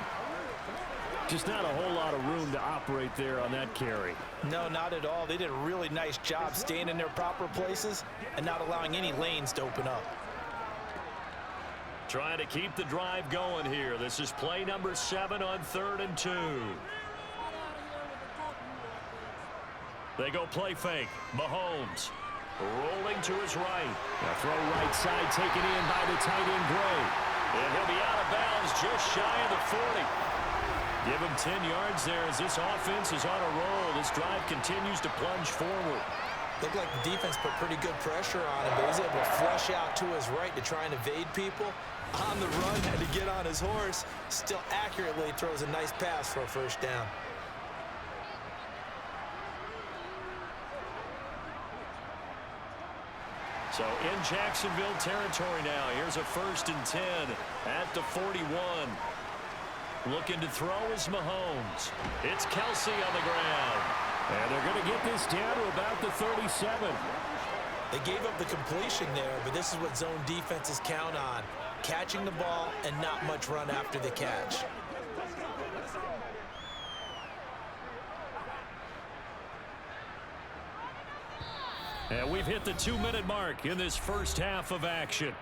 Just not a whole lot of room to operate there on that carry. No, not at all. They did a really nice job staying in their proper places and not allowing any lanes to open up. Trying to keep the drive going here. This is play number 7 on 3rd and 2. They go play fake. Mahomes rolling to his right. A throw right side taken in by the tight end Gray. And he'll be out of bounds just shy of the 40. Give him 10 yards there as this offense is on a roll. This drive continues to plunge forward. Looked like the defense put pretty good pressure on him, but he was able to flush out to his right to try and evade people. On the run, had to get on his horse. Still accurately throws a nice pass for a first down. So in Jacksonville territory now. Here's a 1st and 10 at the 41. Looking to throw is Mahomes. It's Kelsey on the ground. And they're going to get this down to about the 37. They gave up the completion there, but this is what zone defenses count on. Catching the ball and not much run after the catch. And we've hit the 2-minute mark in this first half of action.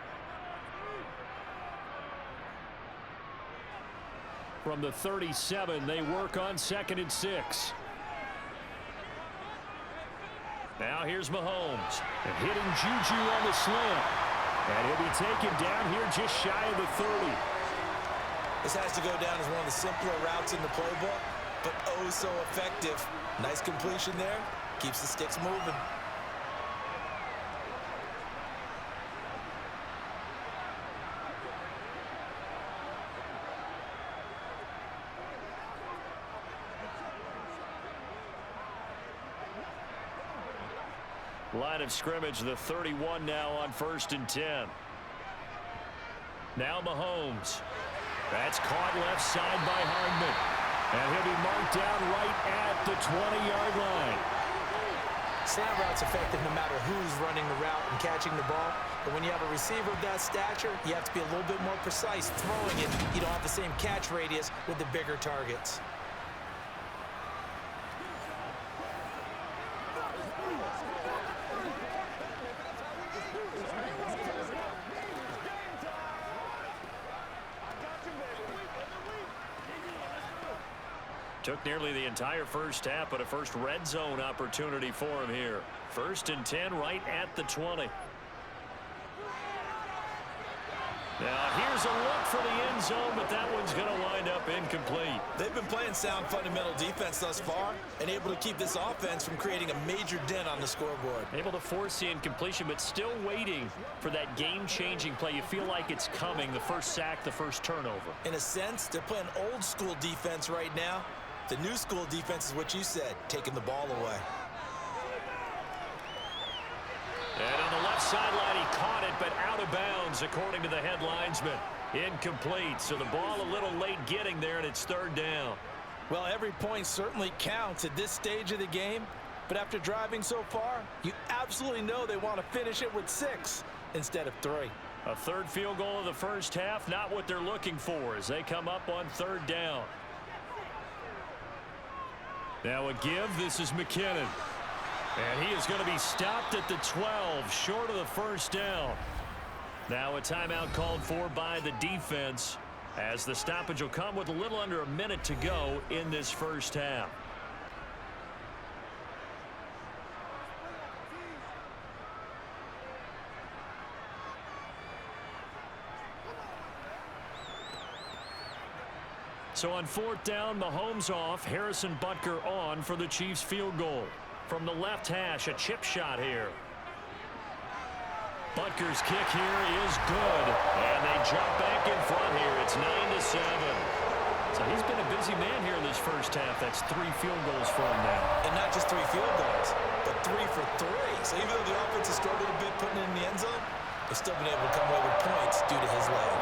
From the 37, they work on 2nd and 6. Now here's Mahomes. And hitting Juju on the slant. And he'll be taken down here just shy of the 30. This has to go down as one of the simpler routes in the playbook, but oh so effective. Nice completion there. Keeps the sticks moving. Line of scrimmage, the 31 now on 1st and 10. Now Mahomes. That's caught left side by Hardman. And he'll be marked down right at the 20-yard line. Slant route's effective no matter who's running the route and catching the ball. But when you have a receiver of that stature, you have to be a little bit more precise throwing it. You don't have the same catch radius with the bigger targets. Took nearly the entire first half, but a first red zone opportunity for him here. 1st and 10 right at the 20. Now here's a look for the end zone, but that one's going to wind up incomplete. They've been playing sound fundamental defense thus far and able to keep this offense from creating a major dent on the scoreboard. Able to force the incompletion, but still waiting for that game-changing play. You feel like it's coming, the first sack, the first turnover. In a sense, they're playing old school defense right now, The new school defense is what you said, taking the ball away. And on the left sideline, he caught it, but out of bounds, according to the head linesman. Incomplete, so the ball a little late getting there, and it's third down. Well, every point certainly counts at this stage of the game, but after driving so far, you absolutely know they want to finish it with 6 instead of 3. A third field goal of the first half, not what they're looking for as they come up on third down. Now a give, this is McKinnon. And he is going to be stopped at the 12, short of the first down. Now a timeout called for by the defense as the stoppage will come with a little under a minute to go in this first half. So on fourth down, Mahomes off, Harrison Butker on for the Chiefs field goal. From the left hash, a chip shot here. Butker's kick here is good. And they jump back in front here. It's 9-7. So he's been a busy man here in this first half. That's 3 field goals for him now. And not just 3 field goals, but 3 for 3. So even though the offense has struggled a bit putting it in the end zone, they've still been able to come away with points due to his leg.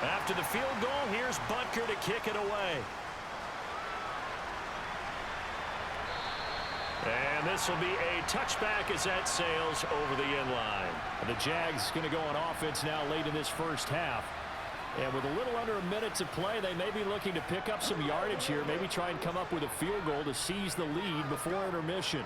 After the field goal, here's Butker to kick it away. And this will be a touchback as that sails over the end line. The Jags going to go on offense now late in this first half. And with a little under a minute to play, they may be looking to pick up some yardage here, maybe try and come up with a field goal to seize the lead before intermission.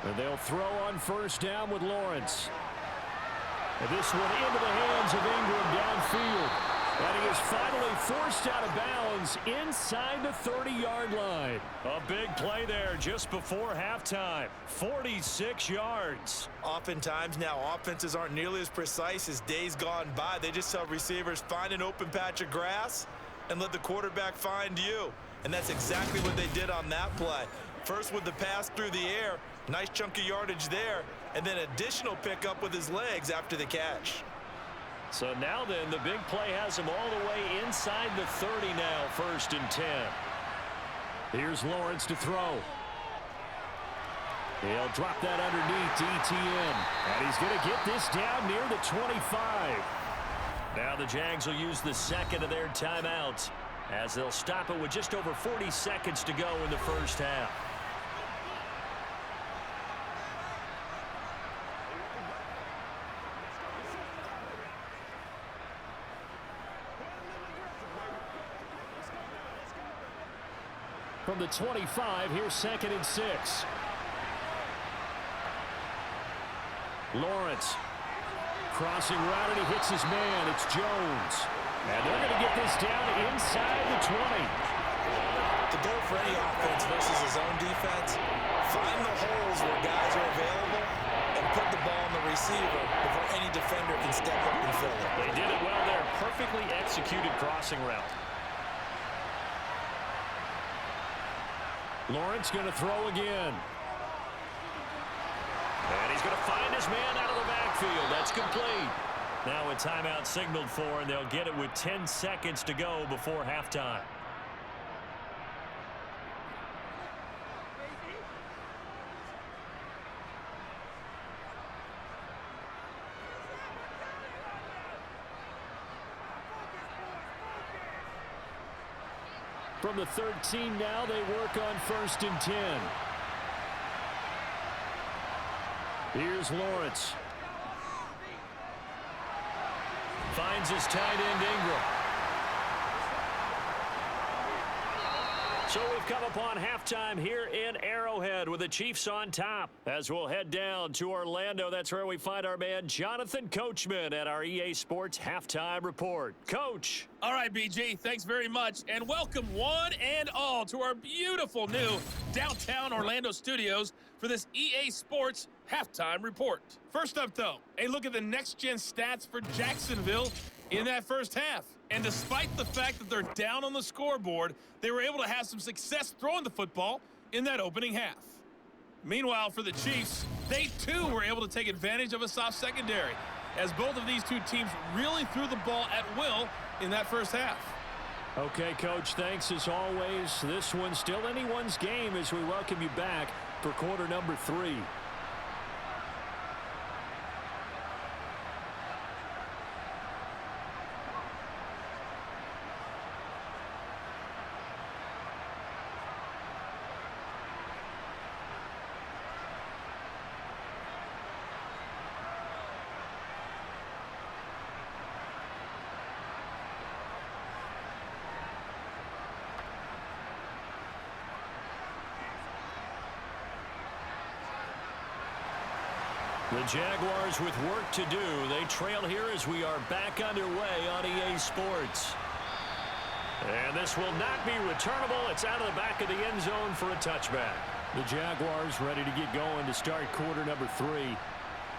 And they'll throw on first down with Lawrence. And this one into the hands of Ingram downfield. And he is finally forced out of bounds inside the 30-yard line. A big play there just before halftime. 46 yards. Oftentimes now offenses aren't nearly as precise as days gone by. They just tell receivers, find an open patch of grass and let the quarterback find you. And that's exactly what they did on that play. First with the pass through the air, nice chunk of yardage there, and then additional pickup with his legs after the catch. So now then, the big play has him all the way inside the 30 now, 1st and 10. Here's Lawrence to throw. He'll drop that underneath to ETN, and he's going to get this down near the 25. Now the Jags will use the second of their timeouts as they'll stop it with just over 40 seconds to go in the first half. From the 25, here's 2nd and 6. Lawrence crossing route, and he hits his man. It's Jones. And they're going to get this down inside the 20. The goal for any offense versus his own defense, find the holes where guys are available and put the ball on the receiver before any defender can step up and fill it. They did it well there. Perfectly executed crossing route. Lawrence going to throw again. And he's going to find his man out of the backfield. That's complete. Now a timeout signaled for, and they'll get it with 10 seconds to go before halftime. From the 13 now, they work on 1st and 10. Here's Lawrence. Finds his tight end, Ingram. So we've come upon halftime here in Arrowhead with the Chiefs on top. As we'll head down to Orlando, that's where we find our man Jonathan Coachman at our EA Sports Halftime Report. Coach. All right, BG, thanks very much. And welcome one and all to our beautiful new downtown Orlando studios for this EA Sports Halftime Report. First up, though, a look at the next-gen stats for Jacksonville in that first half. And despite the fact that they're down on the scoreboard, they were able to have some success throwing the football in that opening half. Meanwhile, for the Chiefs, they too were able to take advantage of a soft secondary, as both of these two teams really threw the ball at will in that first half. Okay, Coach, thanks as always. This one's still anyone's game as we welcome you back for quarter number 3. The Jaguars with work to do. They trail here as we are back underway on EA Sports. And this will not be returnable. It's out of the back of the end zone for a touchback. The Jaguars ready to get going to start quarter number 3.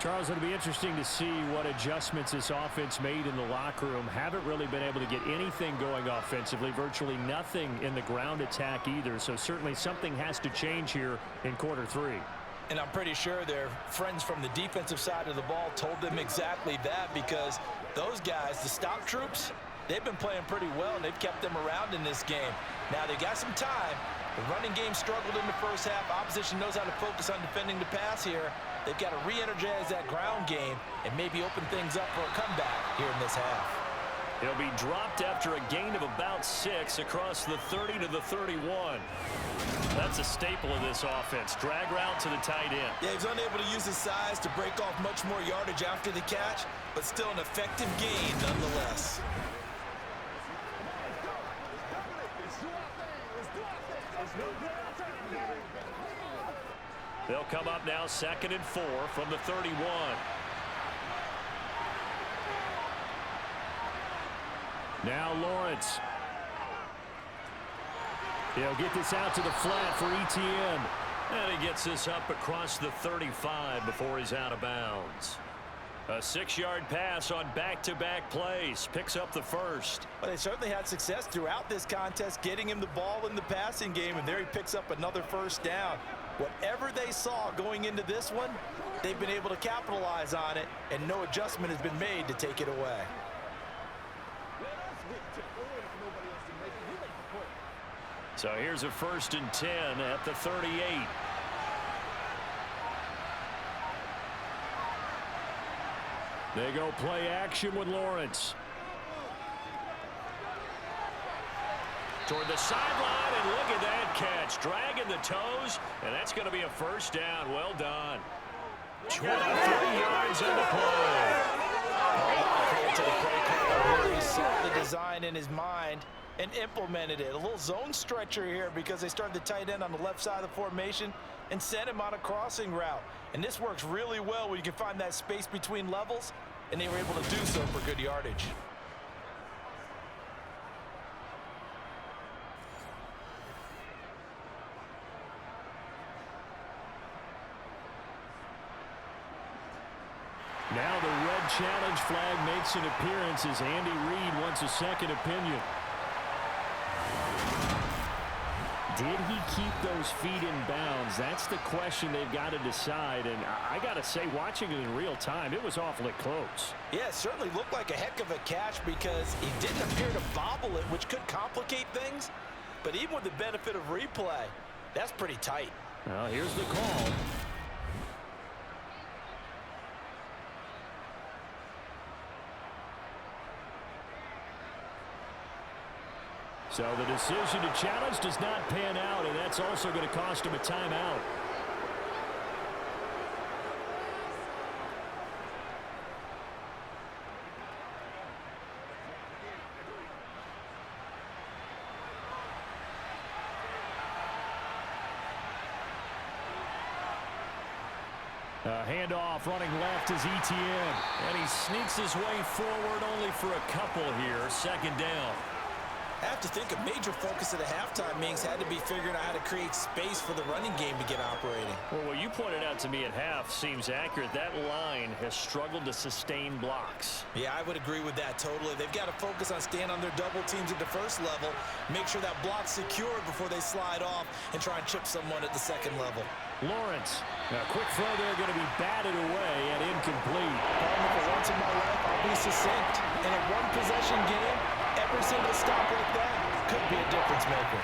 Charles, it'll be interesting to see what adjustments this offense made in the locker room. Haven't really been able to get anything going offensively. Virtually nothing in the ground attack either. So certainly something has to change here in quarter 3. And I'm pretty sure their friends from the defensive side of the ball told them exactly that, because those guys, the stop troops, they've been playing pretty well, and they've kept them around in this game. Now, they got some time. The running game struggled in the first half. Opposition knows how to focus on defending the pass here. They've got to re-energize that ground game and maybe open things up for a comeback here in this half. He'll be dropped after a gain of about 6 across the 30 to the 31. That's a staple of this offense. Drag route to the tight end. Yeah, he's unable to use his size to break off much more yardage after the catch, but still an effective gain nonetheless. They'll come up now 2nd and 4 from the 31. Now Lawrence. He'll get this out to the flat for Etienne. And he gets this up across the 35 before he's out of bounds. A 6-yard pass on back-to-back plays. Picks up the first. Well, they certainly had success throughout this contest, getting him the ball in the passing game, and there he picks up another first down. Whatever they saw going into this one, they've been able to capitalize on it, and no adjustment has been made to take it away. So here's a 1st and 10 at the 38. They go play action with Lawrence. Toward the sideline, and look at that catch. Dragging the toes, and that's going to be a first down. Well done. 23 yards on the play. To the play call, he saw the design in his mind and implemented it. A little zone stretcher here because they started the tight end on the left side of the formation and sent him on a crossing route. And this works really well when you can find that space between levels, and they were able to do so for good yardage. Now the red challenge flag makes an appearance as Andy Reid wants a second opinion. Did he keep those feet in bounds? That's the question they've got to decide. And I got to say, watching it in real time, it was awfully close. Yeah, it certainly looked like a heck of a catch because he didn't appear to bobble it, which could complicate things. But even with the benefit of replay, that's pretty tight. Well, here's the call. So the decision to challenge does not pan out, and that's also going to cost him a timeout. Handoff running left is Etienne. And he sneaks his way forward only for a couple here. Second down. I have to think a major focus of the halftime meetings had to be figuring out how to create space for the running game to get operating. Well, what you pointed out to me at half seems accurate. That line has struggled to sustain blocks. Yeah, I would agree with that totally. They've got to focus on staying on their double teams at the first level, make sure that block's secured before they slide off and try and chip someone at the second level. Lawrence. Now, quick throw there going to be batted away and incomplete. For once in my life, I'll be succinct. In a one-possession game, every single stop like that could be a difference maker.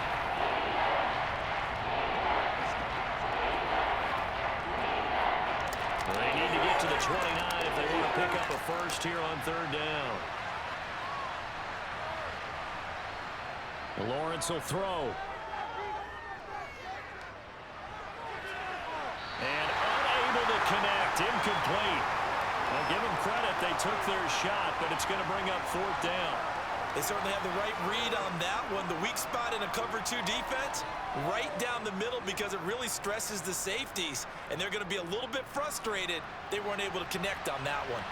They need to get to the 29 if they want to pick up a first here on third down. Lawrence will throw. And unable to connect. Incomplete. I'll give them credit. They took their shot, but it's going to bring up fourth down. They certainly have the right read on that one. The weak spot in a cover 2 defense, right down the middle because it really stresses the safeties. And they're going to be a little bit frustrated they weren't able to connect on that one.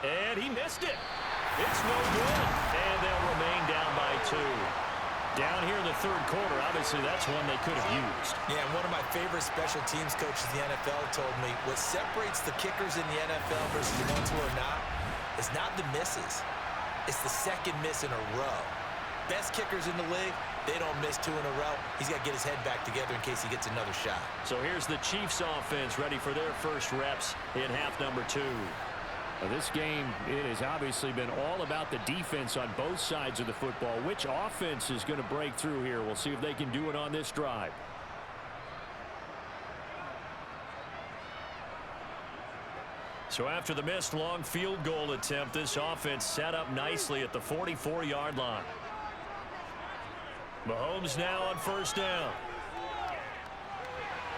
And he missed it. It's no good. And they'll remain down by 2. Down here in the third quarter, obviously that's one they could have used. Yeah, and one of my favorite special teams coaches in the NFL told me what separates the kickers in the NFL versus the ones who are not is not the misses. It's the second miss in a row. Best kickers in the league, they don't miss 2 in a row. He's got to get his head back together in case he gets another shot. So here's the Chiefs offense ready for their first reps in half number 2. This game, it has obviously been all about the defense on both sides of the football. Which offense is going to break through here? We'll see if they can do it on this drive. So after the missed long field goal attempt, this offense set up nicely at the 44-yard line. Mahomes now on first down.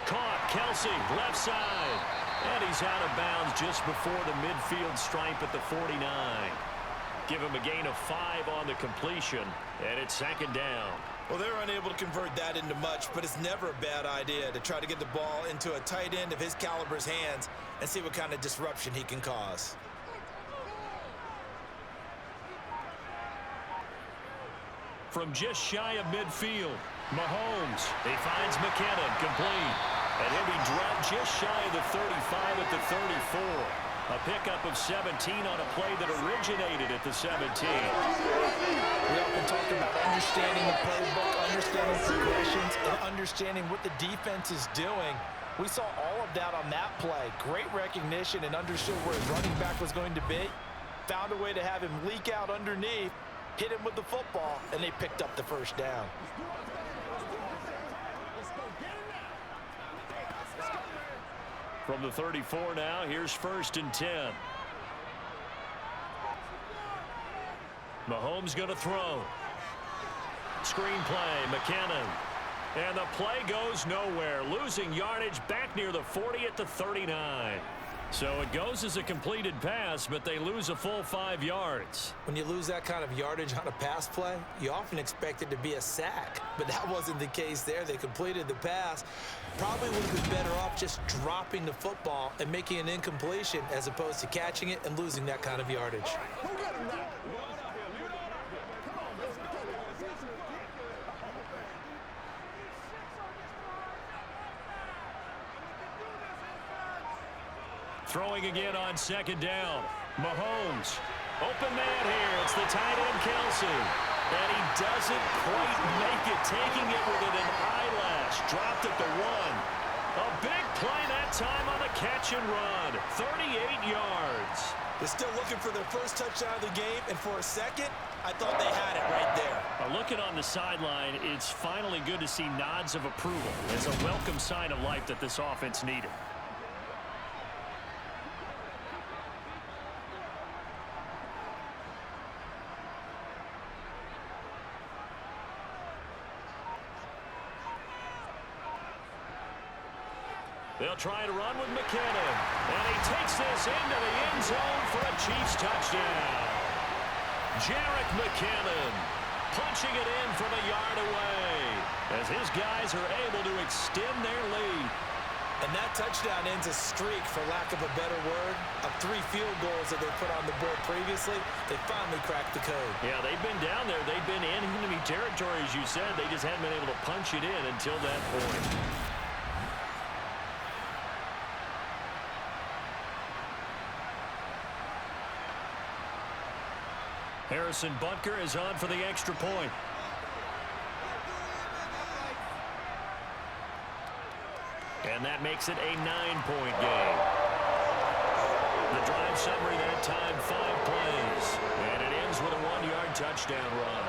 Caught. Kelsey, left side. And he's out of bounds just before the midfield stripe at the 49. Give him a gain of 5 on the completion, and it's second down. Well, they're unable to convert that into much, but it's never a bad idea to try to get the ball into a tight end of his caliber's hands and see what kind of disruption he can cause. From just shy of midfield, Mahomes. He finds McKinnon, complete. And he'll be dropped just shy of the 35 at the 34. A pickup of 17 on a play that originated at the 17. We often talk about understanding the playbook, understanding progressions, and understanding what the defense is doing. We saw all of that on that play. Great recognition and understood where his running back was going to be. Found a way to have him leak out underneath, hit him with the football, and they picked up the first down. From the 34 now, here's first and 10. Mahomes going to throw. Screen play, McKinnon. And the play goes nowhere. Losing yardage back near the 40 at the 39. So it goes as a completed pass, but they lose a full 5 yards. When you lose that kind of yardage on a pass play, you often expect it to be a sack. But that wasn't the case there. They completed the pass. Probably would have been better off just dropping the football and making an incompletion as opposed to catching it and losing that kind of yardage. Throwing again on second down. Mahomes. Open man here. It's the tight end, Kelsey. And he doesn't quite make it. Taking it within an eyelash. Dropped at the 1. A big play that time on the catch and run. 38 yards. They're still looking for their first touchdown of the game. And for a second, I thought they had it right there. Looking on the sideline, it's finally good to see nods of approval. It's a welcome sign of life that this offense needed. They'll try to run with McKinnon. And he takes this into the end zone for a Chiefs touchdown. Jerick McKinnon punching it in from a yard away as his guys are able to extend their lead. And that touchdown ends a streak, for lack of a better word, of 3 field goals that they put on the board previously. They finally cracked the code. Yeah, they've been down there. They've been in enemy territory, as you said. They just hadn't been able to punch it in until that point. Harrison Butker is on for the extra point. And that makes it a 9-point game. The drive summary that time, 5 plays. And it ends with a 1-yard touchdown run.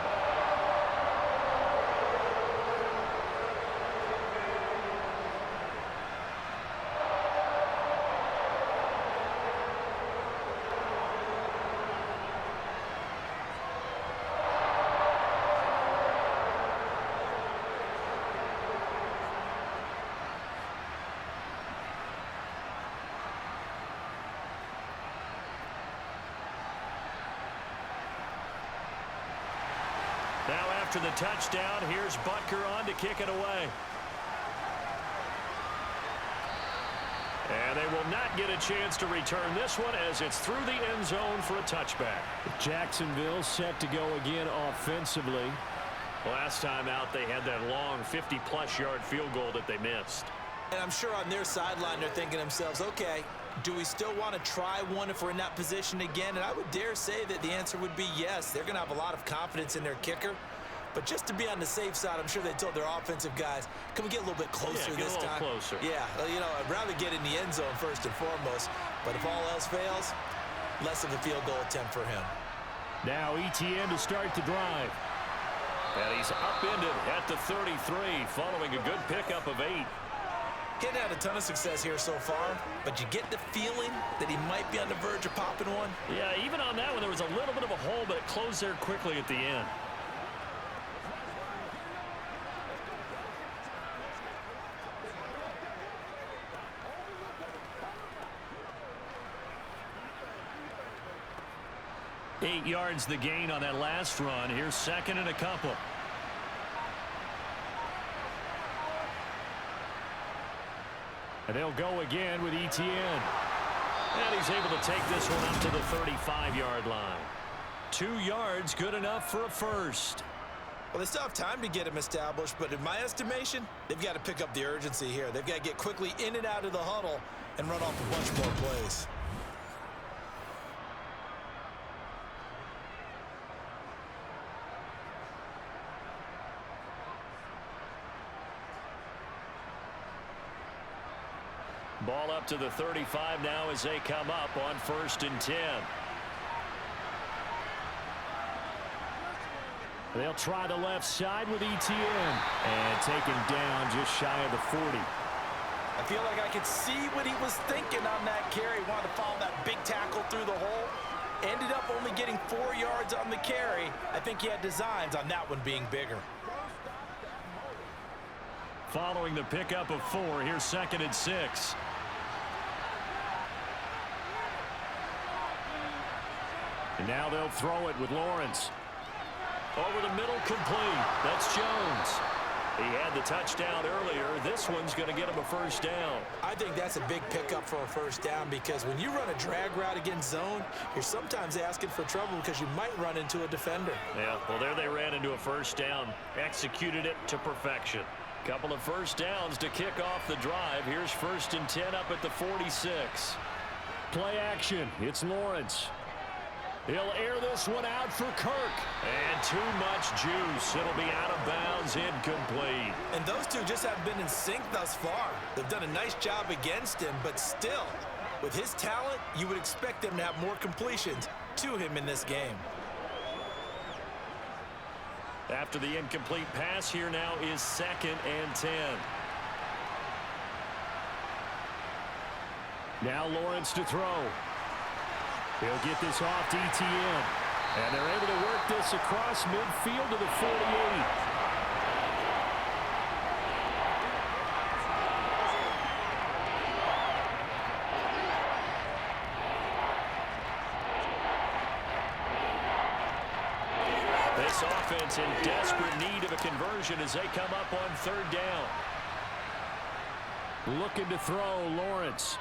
Now after the touchdown, here's Butker on to kick it away. And they will not get a chance to return this one as it's through the end zone for a touchback. Jacksonville set to go again offensively. Last time out, they had that long 50-plus yard field goal that they missed. And I'm sure on their sideline they're thinking to themselves, okay, do we still want to try one if we're in that position again? And I would dare say that the answer would be yes. They're going to have a lot of confidence in their kicker. But just to be on the safe side, I'm sure they told their offensive guys, can we get a little bit closer this time? Get a little closer. Yeah, you know, I'd rather get in the end zone first and foremost. But if all else fails, less of a field goal attempt for him. Now ETN to start the drive. And he's upended at the 33 following a good pickup of 8. He hadn't had a ton of success here so far, but you get the feeling that he might be on the verge of popping one. Yeah, even on that one, there was a little bit of a hole, but it closed there quickly at the end. Eight yards the gain on that last run. Here's second and a couple. And they'll go again with ETN. And he's able to take this one up to the 35-yard line. 2 yards, good enough for a first. Well, they still have time to get him established, but in my estimation, they've got to pick up the urgency here. They've got to get quickly in and out of the huddle and run off a bunch more plays. Ball up to the 35 now as they come up on 1st and 10. They'll try the left side with ETN. And taken down just shy of the 40. I feel like I could see what he was thinking on that carry. Wanted to follow that big tackle through the hole. Ended up only getting 4 yards on the carry. I think he had designs on that one being bigger. Following the pickup of 4, here's 2nd and 6. And now they'll throw it with Lawrence. Over the middle, complete. That's Jones. He had the touchdown earlier. This one's going to get him a first down. I think that's a big pickup for a first down because when you run a drag route against zone, you're sometimes asking for trouble because you might run into a defender. Yeah, well, there they ran into a first down. Executed it to perfection. Couple of first downs to kick off the drive. Here's 1st and 10 up at the 46. Play action. It's Lawrence. He'll air this one out for Kirk. And too much juice. It'll be out of bounds, incomplete. And those two just haven't been in sync thus far. They've done a nice job against him, but still, with his talent, you would expect them to have more completions to him in this game. After the incomplete pass, here now is 2nd and 10. Now Lawrence to throw. He'll get this off to ETN. And they're able to work this across midfield to the 48. This This offense in desperate need of a conversion as they come up on third down. Looking to throw, Lawrence.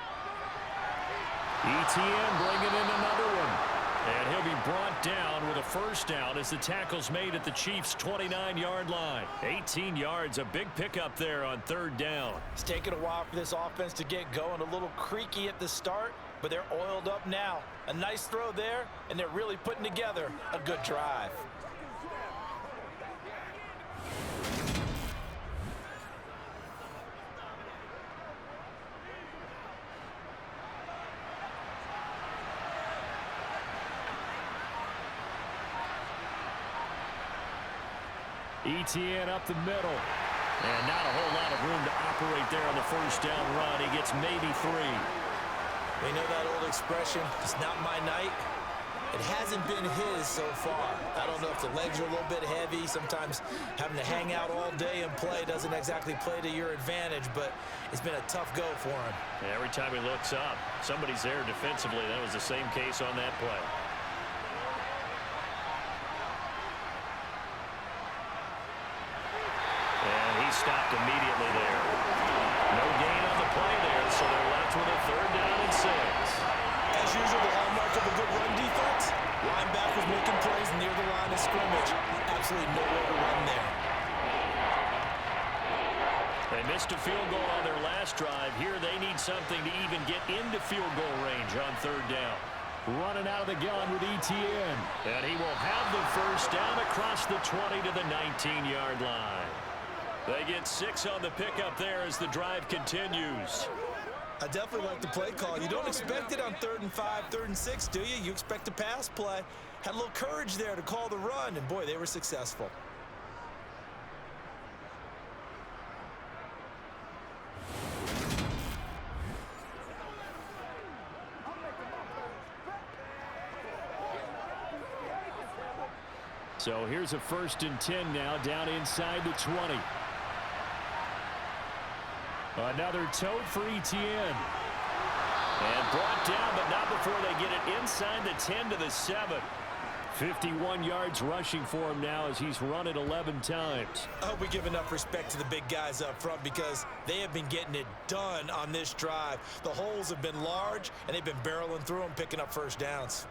ETN bringing in another one. And he'll be brought down with a first down as the tackle's made at the Chiefs' 29-yard line. 18 yards, a big pickup there on third down. It's taken a while for this offense to get going. A little creaky at the start, but they're oiled up now. A nice throw there, and they're really putting together a good drive. ETN up the middle. And not a whole lot of room to operate there on the first down run. He gets maybe 3. We know that old expression, it's not my night. It hasn't been his so far. I don't know if the legs are a little bit heavy. Sometimes having to hang out all day and play doesn't exactly play to your advantage, but it's been a tough go for him. Every time he looks up, somebody's there defensively. That was the same case on that play. Stopped immediately there. No gain on the play there, so they're left with a third down and 6. As usual, the hallmark of a good run defense, linebackers making plays near the line of scrimmage. Absolutely nowhere to run there. They missed a field goal on their last drive. Here they need something to even get into field goal range on third down. Running out of the gun with ETN. And he will have the first down across the 20 to the 19-yard line. They get 6 on the pickup there as the drive continues. I definitely like the play call. You don't expect it on 3rd and 5, 3rd and 6, do you? You expect a pass play. Had a little courage there to call the run, and boy, they were successful. So here's a 1st and 10 now, down inside the 20. Another tote for ETN. And brought down, but not before they get it inside the 10 to the 7. 51 yards rushing for him now as he's run it 11 times. I hope we give enough respect to the big guys up front because they have been getting it done on this drive. The holes have been large, and they've been barreling through them, picking up first downs.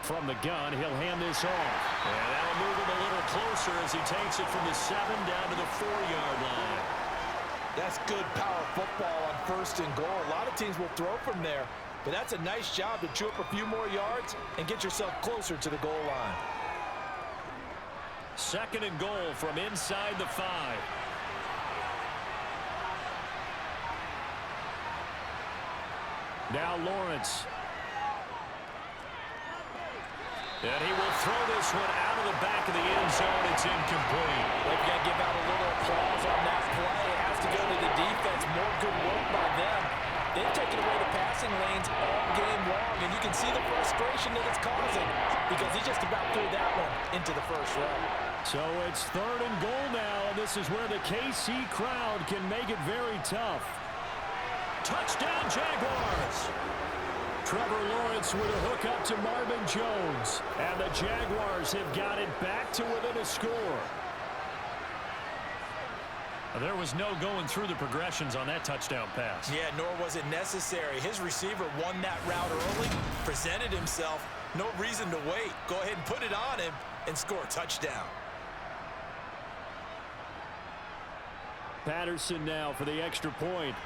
From the gun, he'll hand this off. And that'll move him a little closer as he takes it from the 7 down to the 4-yard line. That's good power football on 1st and goal. A lot of teams will throw from there, but that's a nice job to chew up a few more yards and get yourself closer to the goal line. 2nd and goal from inside the 5. Now Lawrence. And he will throw this one out of the back of the end zone. It's incomplete. They've got to give out a little applause on that play. It has to go to the defense. More good work by them. They've taken away the passing lanes all game long, and you can see the frustration that it's causing because he just about threw that one into the first row. So it's 3rd and goal now, and this is where the KC crowd can make it very tough. Touchdown, Jaguars! Trevor Lawrence with a hook up to Marvin Jones. And the Jaguars have got it back to within a score. There was no going through the progressions on that touchdown pass. Yeah, nor was it necessary. His receiver won that route early, presented himself. No reason to wait. Go ahead and put it on him and score a touchdown. Patterson now for the extra point.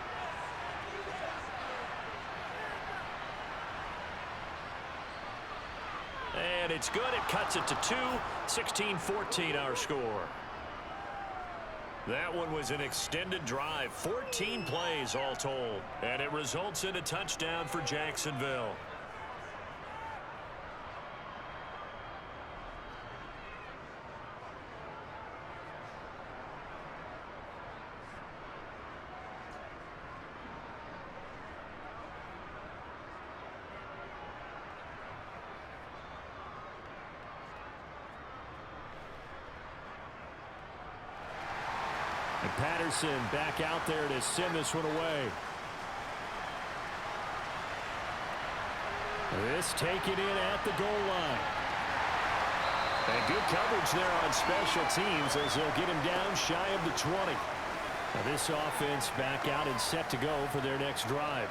And it's good. It cuts it to 2. 16-14 our score. That one was an extended drive. 14 plays all told. And it results in a touchdown for Jacksonville. Patterson back out there to send this one away. This taken in at the goal line. And good coverage there on special teams as they'll get him down shy of the 20. Now this offense back out and set to go for their next drive.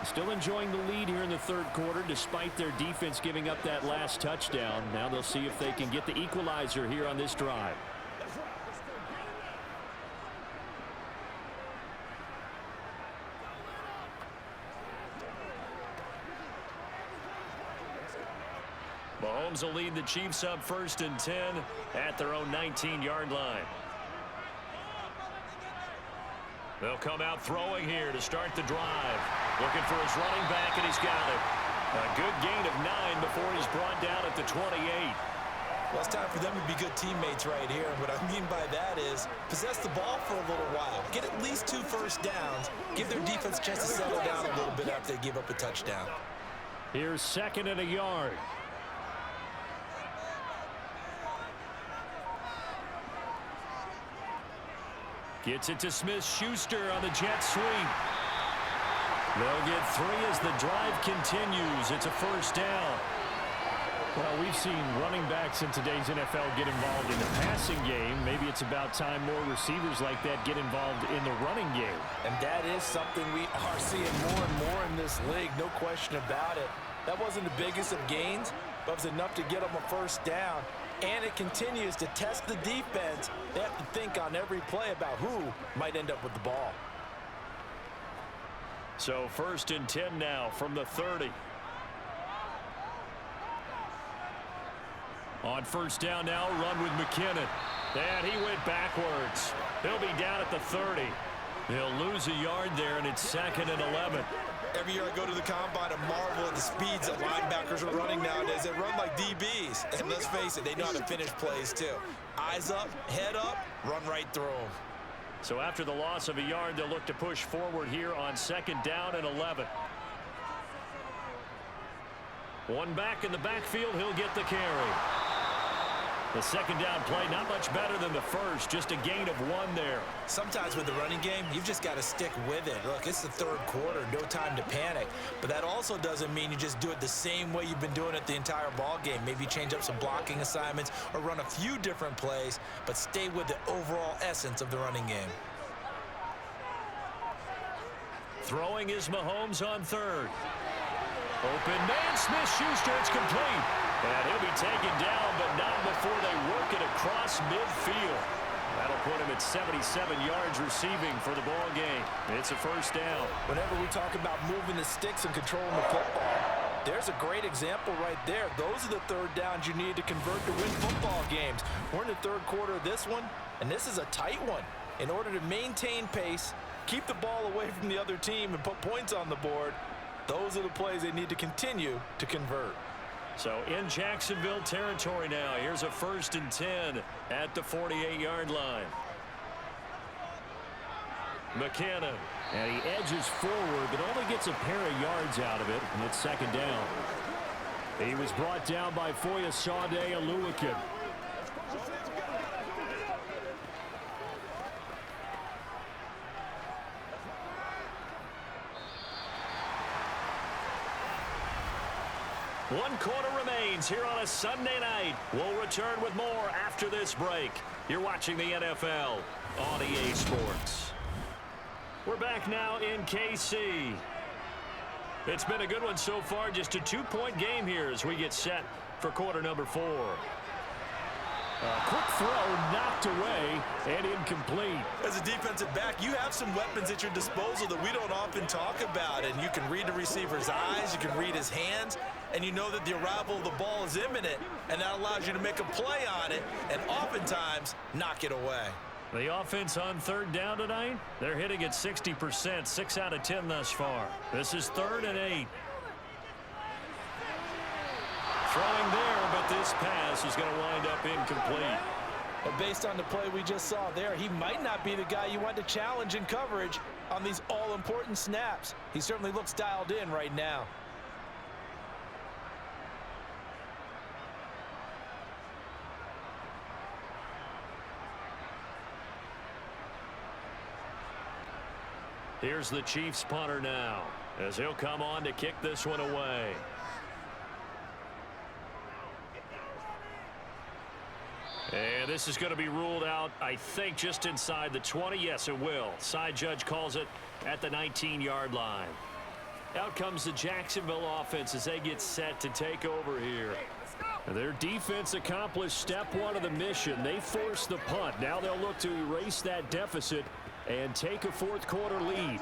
Still enjoying the lead here in the third quarter despite their defense giving up that last touchdown. Now they'll see if they can get the equalizer here on this drive. Mahomes will lead the Chiefs up 1st and 10 at their own 19-yard line. They'll come out throwing here to start the drive. Looking for his running back, and he's got it. A good gain of 9 before he's brought down at the 28. Well, it's time for them to be good teammates right here. And what I mean by that is possess the ball for a little while. Get at least 2 first downs. Give their defense a chance to settle down a little bit after they give up a touchdown. Here's 2nd and a yard. Gets it to Smith-Schuster on the jet sweep. They'll get 3 as the drive continues. It's a 1st down. Well, we've seen running backs in today's NFL get involved in the passing game. Maybe it's about time more receivers like that get involved in the running game. And that is something we are seeing more and more in this league, no question about it. That wasn't the biggest of gains, but it was enough to get them a 1st down. And it continues to test the defense. They have to think on every play about who might end up with the ball. So 1st and 10 now from the 30. On 1st down now, run with McKinnon. And he went backwards. He'll be down at the 30. They'll lose a yard there, and it's 2nd and 11. Every year I go to the combine and marvel at the speeds that linebackers are running nowadays. They run like DBs. And let's face it, they know how to finish plays too. Eyes up, head up, run right through them. So after the loss of a yard, they'll look to push forward here on 2nd down and 11. One back in the backfield, he'll get the carry. The 2nd down play, not much better than the first, just a gain of 1 there. Sometimes with the running game, you've just got to stick with it. Look, it's the 3rd quarter, no time to panic. But that also doesn't mean you just do it the same way you've been doing it the entire ball game. Maybe change up some blocking assignments or run a few different plays, but stay with the overall essence of the running game. Throwing is Mahomes on 3rd. Open man, Smith-Schuster, it's complete. And he'll be taken down, but not before they work it across midfield. That'll put him at 77 yards receiving for the ball game. It's a 1st down. Whenever we talk about moving the sticks and controlling the football, there's a great example right there. Those are the 3rd downs you need to convert to win football games. We're in the 3rd quarter of this one, and this is a tight one. In order to maintain pace, keep the ball away from the other team, and put points on the board, those are the plays they need to continue to convert. So in Jacksonville territory now. Here's a 1st and 10 at the 48-yard line. McKinnon. And he edges forward, but only gets a pair of yards out of it, and it's 2nd down. He was brought down by Foyesade Oluwakin. One quarter remains here on a Sunday night. We'll return with more after this break. You're watching the NFL on EA Sports. We're back now in KC. It's been a good one so far. Just a 2-point game here as we get set for quarter number 4. A quick throw knocked away and incomplete. As a defensive back, you have some weapons at your disposal that we don't often talk about. And you can read the receiver's eyes, you can read his hands, and you know that the arrival of the ball is imminent, and that allows you to make a play on it and oftentimes knock it away. The offense on 3rd down tonight, they're hitting at 60%, 6 out of 10 thus far. This is 3rd and 8. Throwing there, but this pass is going to wind up incomplete. But based on the play we just saw there, he might not be the guy you want to challenge in coverage on these all-important snaps. He certainly looks dialed in right now. Here's the Chiefs punter now, as he'll come on to kick this one away. And this is going to be ruled out, I think, just inside the 20. Yes, it will. Side judge calls it at the 19-yard line. Out comes the Jacksonville offense as they get set to take over here. Their defense accomplished step one of the mission. They forced the punt. Now they'll look to erase that deficit and take a fourth-quarter lead.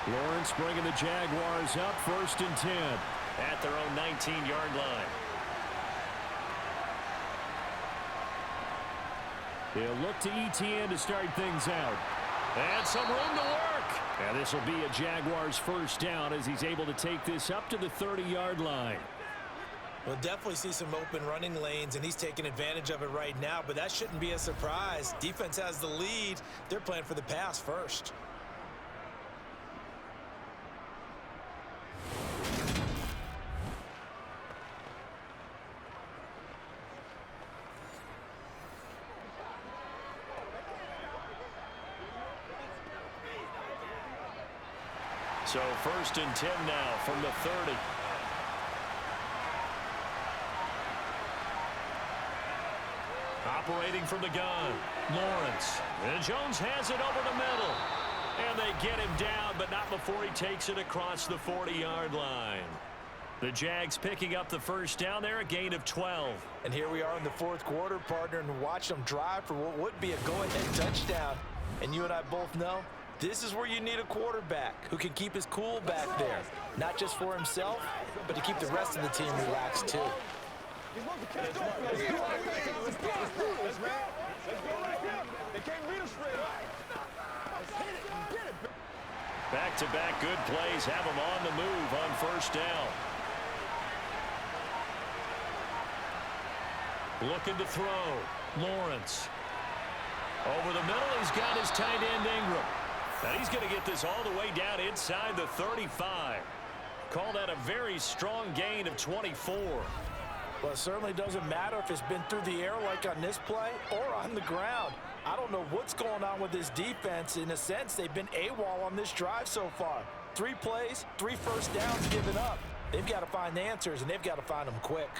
Lawrence bringing the Jaguars up, 1st and 10 at their own 19-yard line. They'll look to ETN to start things out. And some room to work. And this will be a Jaguars first down as he's able to take this up to the 30-yard line. We'll definitely see some open running lanes, and he's taking advantage of it right now, but that shouldn't be a surprise. Defense has the lead. They're playing for the pass first. So 1st and 10 now from the 30. Operating from the gun, Lawrence. And Jones has it over the middle. And they get him down, but not before he takes it across the 40-yard line. The Jags picking up the first down there, a gain of 12. And here we are in the fourth quarter, partner, and watch them drive for what would be a go-ahead touchdown. And you and I both know this is where you need a quarterback who can keep his cool back there. Not just for himself, but to keep the rest of the team relaxed too. Back-to-back good plays have him on the move on first down. Looking to throw. Lawrence. Over the middle, he's got his tight end Ingram. And he's going to get this all the way down inside the 35. Call that a very strong gain of 24. Well, it certainly doesn't matter if it's been through the air like on this play or on the ground. I don't know what's going on with this defense. In a sense, they've been AWOL on this drive so far. 3 plays, 3 first downs given up. They've got to find the answers, and they've got to find them quick.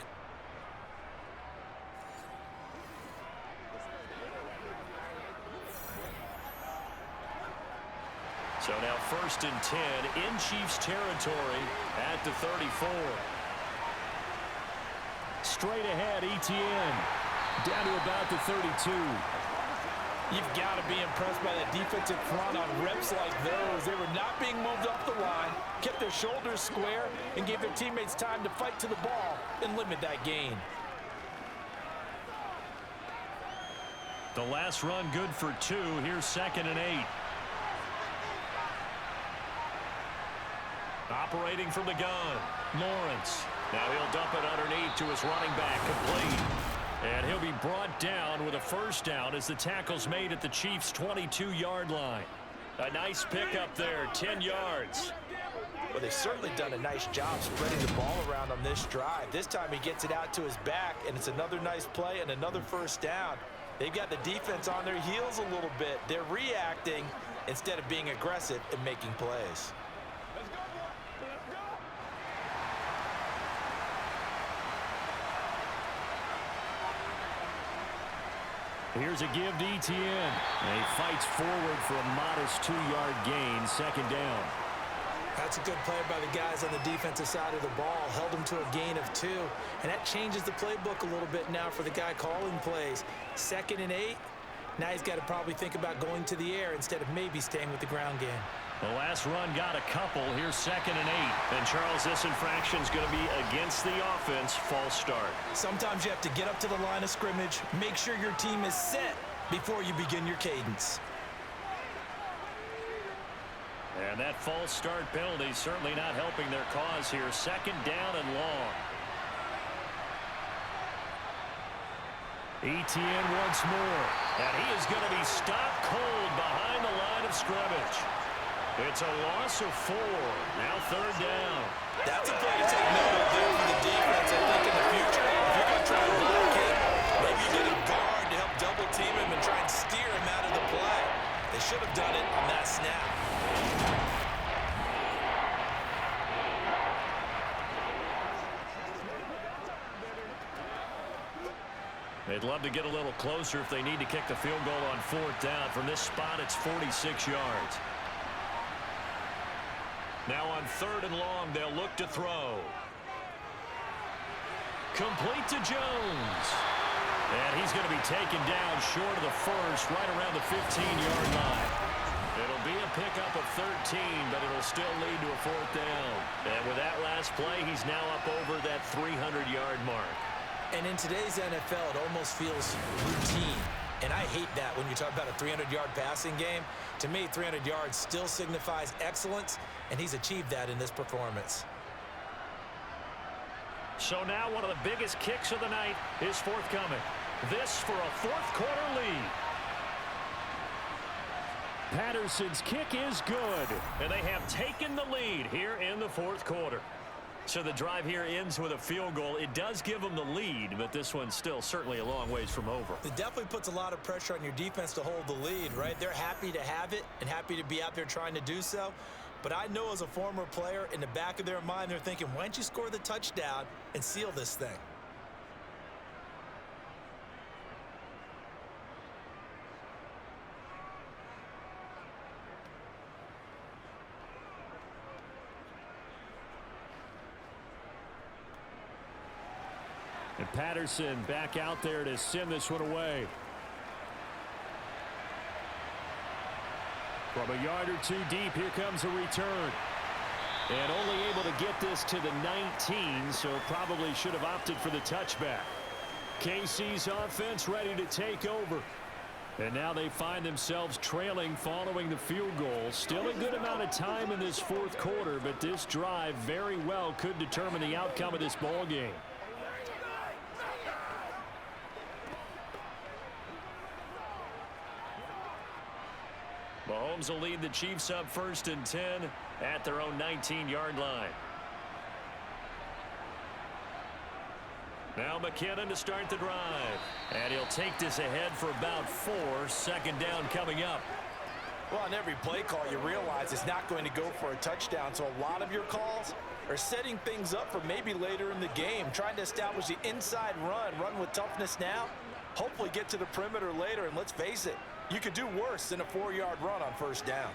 So now 1st and 10 in Chiefs territory at the 34. Straight ahead, ETN down to about the 32. You've got to be impressed by that defensive front on reps like those. They were not being moved off the line, kept their shoulders square, and gave their teammates time to fight to the ball and limit that gain. The last run good for 2. Here's 2nd and 8. Operating from the gun, Lawrence. Now he'll dump it underneath to his running back, complete. And he'll be brought down with a first down as the tackle's made at the Chiefs' 22-yard line. A nice pickup there, 10 yards. Well, they've certainly done a nice job spreading the ball around on this drive. This time he gets it out to his back, and it's another nice play and another first down. They've got the defense on their heels a little bit. They're reacting instead of being aggressive and making plays. Here's a give to ETN. And he fights forward for a modest 2-yard gain, 2nd down. That's a good play by the guys on the defensive side of the ball. Held them to a gain of 2. And that changes the playbook a little bit now for the guy calling plays. 2nd and 8. Now he's got to probably think about going to the air instead of maybe staying with the ground game. The last run got a couple. Here's 2nd and 8. And Charles, this infraction's going to be against the offense. False start. Sometimes you have to get up to the line of scrimmage, make sure your team is set before you begin your cadence. And that false start penalty certainly not helping their cause here. 2nd down and long. ETN once more. And he is going to be stopped cold behind the line of scrimmage. It's a loss of 4. Now 3rd down. That's a play to take note of there for the defense. I think in the future, if you're going to try to block it, Maybe you get a guard to help double team him and try and steer him out of the play. They should have done it on that snap. They'd love to get a little closer if they need to kick the field goal on 4th down. From this spot, it's 46 yards. Now on 3rd and long, they'll look to throw. Complete to Jones. And he's going to be taken down short of the first, right around the 15-yard line. It'll be a pickup of 13, but it'll still lead to a 4th down. And with that last play, he's now up over that 300-yard mark. And in today's NFL, it almost feels routine. And I hate that when you talk about a 300-yard passing game. To me, 300 yards still signifies excellence, and he's achieved that in this performance. So now one of the biggest kicks of the night is forthcoming. This for a 4th quarter lead. Patterson's kick is good, and they have taken the lead here in the 4th quarter. So the drive here ends with a field goal. It does give them the lead, but this one's still certainly a long ways from over. It definitely puts a lot of pressure on your defense to hold the lead, right? They're happy to have it and happy to be out there trying to do so. But I know as a former player, in the back of their mind, they're thinking, why don't you score the touchdown and seal this thing? And Patterson back out there to send this one away. From a yard or two deep, here comes a return. And only able to get this to the 19, so probably should have opted for the touchback. KC's offense ready to take over. And now they find themselves trailing following the field goal. Still a good amount of time in this 4th quarter, but this drive very well could determine the outcome of this ball game. Mahomes will lead the Chiefs up 1st and 10 at their own 19-yard line. Now McKinnon to start the drive. And he'll take this ahead for about 4. 2nd down coming up. Well, on every play call, you realize it's not going to go for a touchdown. So a lot of your calls are setting things up for maybe later in the game, trying to establish the inside run with toughness now, hopefully get to the perimeter later. And let's face it, you could do worse than a 4-yard run on 1st down.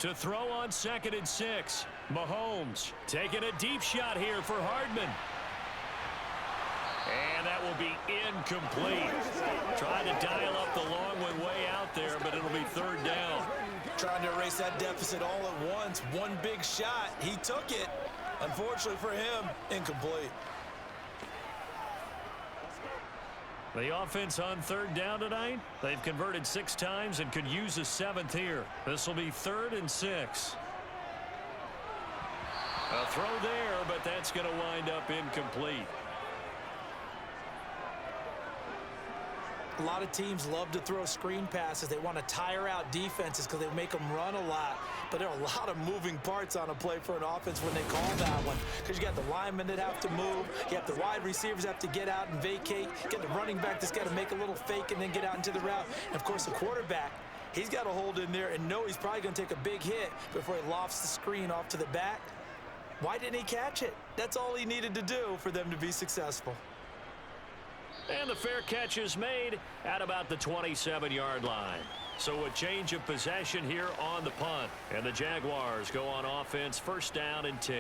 To throw on 2nd and 6. Mahomes taking a deep shot here for Hardman. And that will be incomplete. Trying to dial up the long one way out there, but it'll be 3rd down. Trying to erase that deficit all at once. One big shot. He took it. Unfortunately for him, incomplete. The offense on 3rd down tonight, they've converted 6 times and could use a 7th here. This will be 3rd and 6. A throw there, but that's going to wind up incomplete. A lot of teams love to throw screen passes. They want to tire out defenses because they make them run a lot. But there are a lot of moving parts on a play for an offense when they call that one. Because you got the linemen that have to move. You have the wide receivers have to get out and vacate. You got the running back that's got to make a little fake and then get out into the route. And, of course, the quarterback, he's got to hold in there and know he's probably going to take a big hit before he lofts the screen off to the back. Why didn't he catch it? That's all he needed to do for them to be successful. And the fair catch is made at about the 27-yard line. So a change of possession here on the punt. And the Jaguars go on offense 1st down and 10.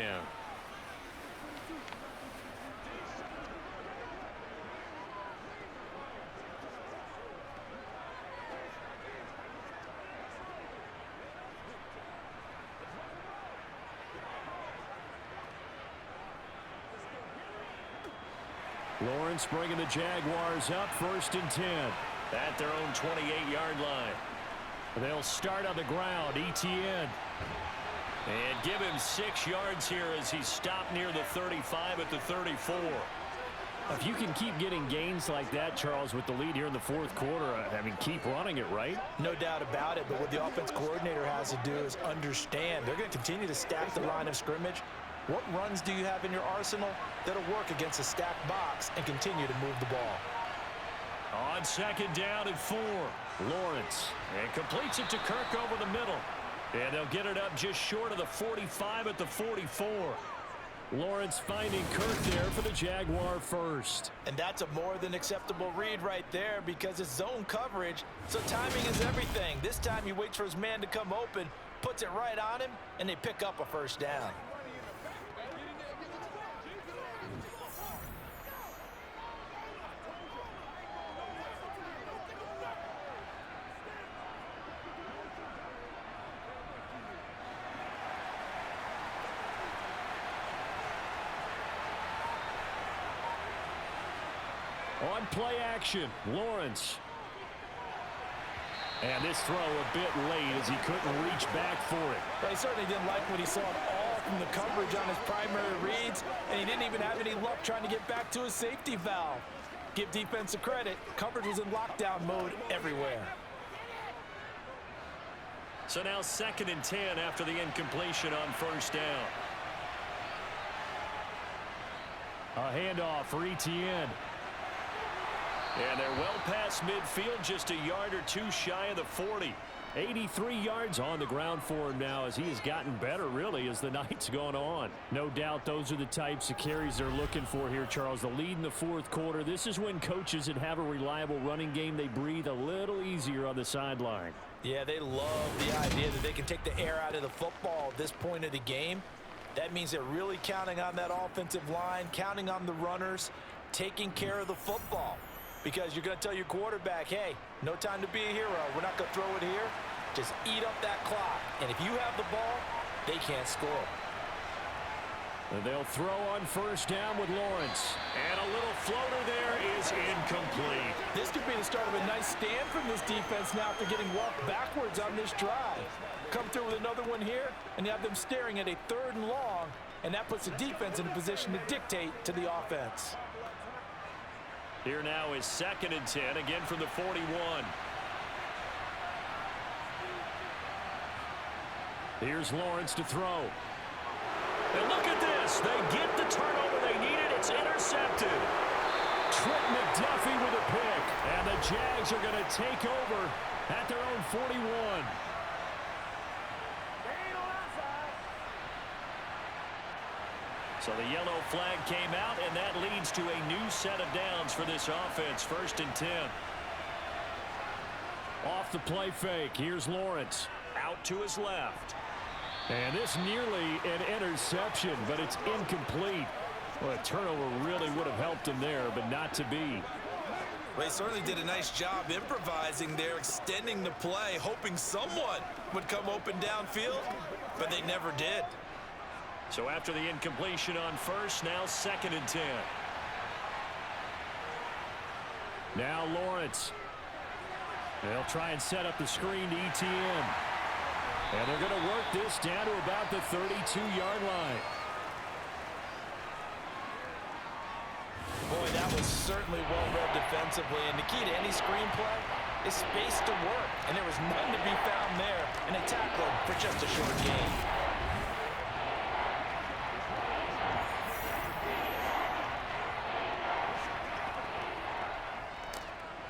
Lawrence bringing the Jaguars up 1st and 10 at their own 28-yard line. They'll start on the ground. Etienne. And give him 6 yards here as he stopped near the 35 at the 34. If you can keep getting gains like that, Charles, with the lead here in the 4th quarter, I mean, keep running it, right? No doubt about it, but what the offense coordinator has to do is understand. They're going to continue to stack the line of scrimmage. What runs do you have in your arsenal that'll work against a stacked box and continue to move the ball? On second down and 4, Lawrence. And completes it to Kirk over the middle. And they'll get it up just short of the 45 at the 44. Lawrence finding Kirk there for the Jaguar first. And that's a more than acceptable read right there because it's zone coverage, so timing is everything. This time he waits for his man to come open, puts it right on him, and they pick up a first down. On play action, Lawrence. And this throw a bit late as he couldn't reach back for it. But he certainly didn't like what he saw at all from the coverage on his primary reads, and he didn't even have any luck trying to get back to his safety valve. Give defense a credit. Coverage was in lockdown mode everywhere. So now 2nd and 10 after the incompletion on first down. A handoff for Etienne. And they're well past midfield, just a yard or two shy of the 40. 83 yards on the ground for him now as he has gotten better, really, as the night's gone on. No doubt those are the types of carries they're looking for here, Charles. The lead in the 4th quarter. This is when coaches that have a reliable running game, they breathe a little easier on the sideline. Yeah, they love the idea that they can take the air out of the football at this point of the game. That means they're really counting on that offensive line, counting on the runners, taking care of the football. Because you're going to tell your quarterback, hey, no time to be a hero. We're not going to throw it here. Just eat up that clock. And if you have the ball, they can't score. And they'll throw on first down with Lawrence. And a little floater there is incomplete. This could be the start of a nice stand from this defense now after getting walked backwards on this drive. Come through with another one here, and you have them staring at a 3rd and long, and that puts the defense in a position to dictate to the offense. Here now is 2nd and 10, again from the 41. Here's Lawrence to throw. And look at this. They get the turnover they needed. It's intercepted. Trent McDuffie with a pick. And the Jags are going to take over at their own 41. So the yellow flag came out, and that leads to a new set of downs for this offense. 1st and 10. Off the play fake. Here's Lawrence. Out to his left. And this nearly an interception, but it's incomplete. Well, a turnover really would have helped him there, but not to be. They certainly did a nice job improvising there, extending the play, hoping someone would come open downfield, but they never did. So after the incompletion on first, now 2nd and 10. Now Lawrence. They'll try and set up the screen to Etienne. And they're going to work this down to about the 32-yard line. Boy, that was certainly well-read defensively. And the key to any screenplay is space to work. And there was none to be found there. And they tackled for just a short gain.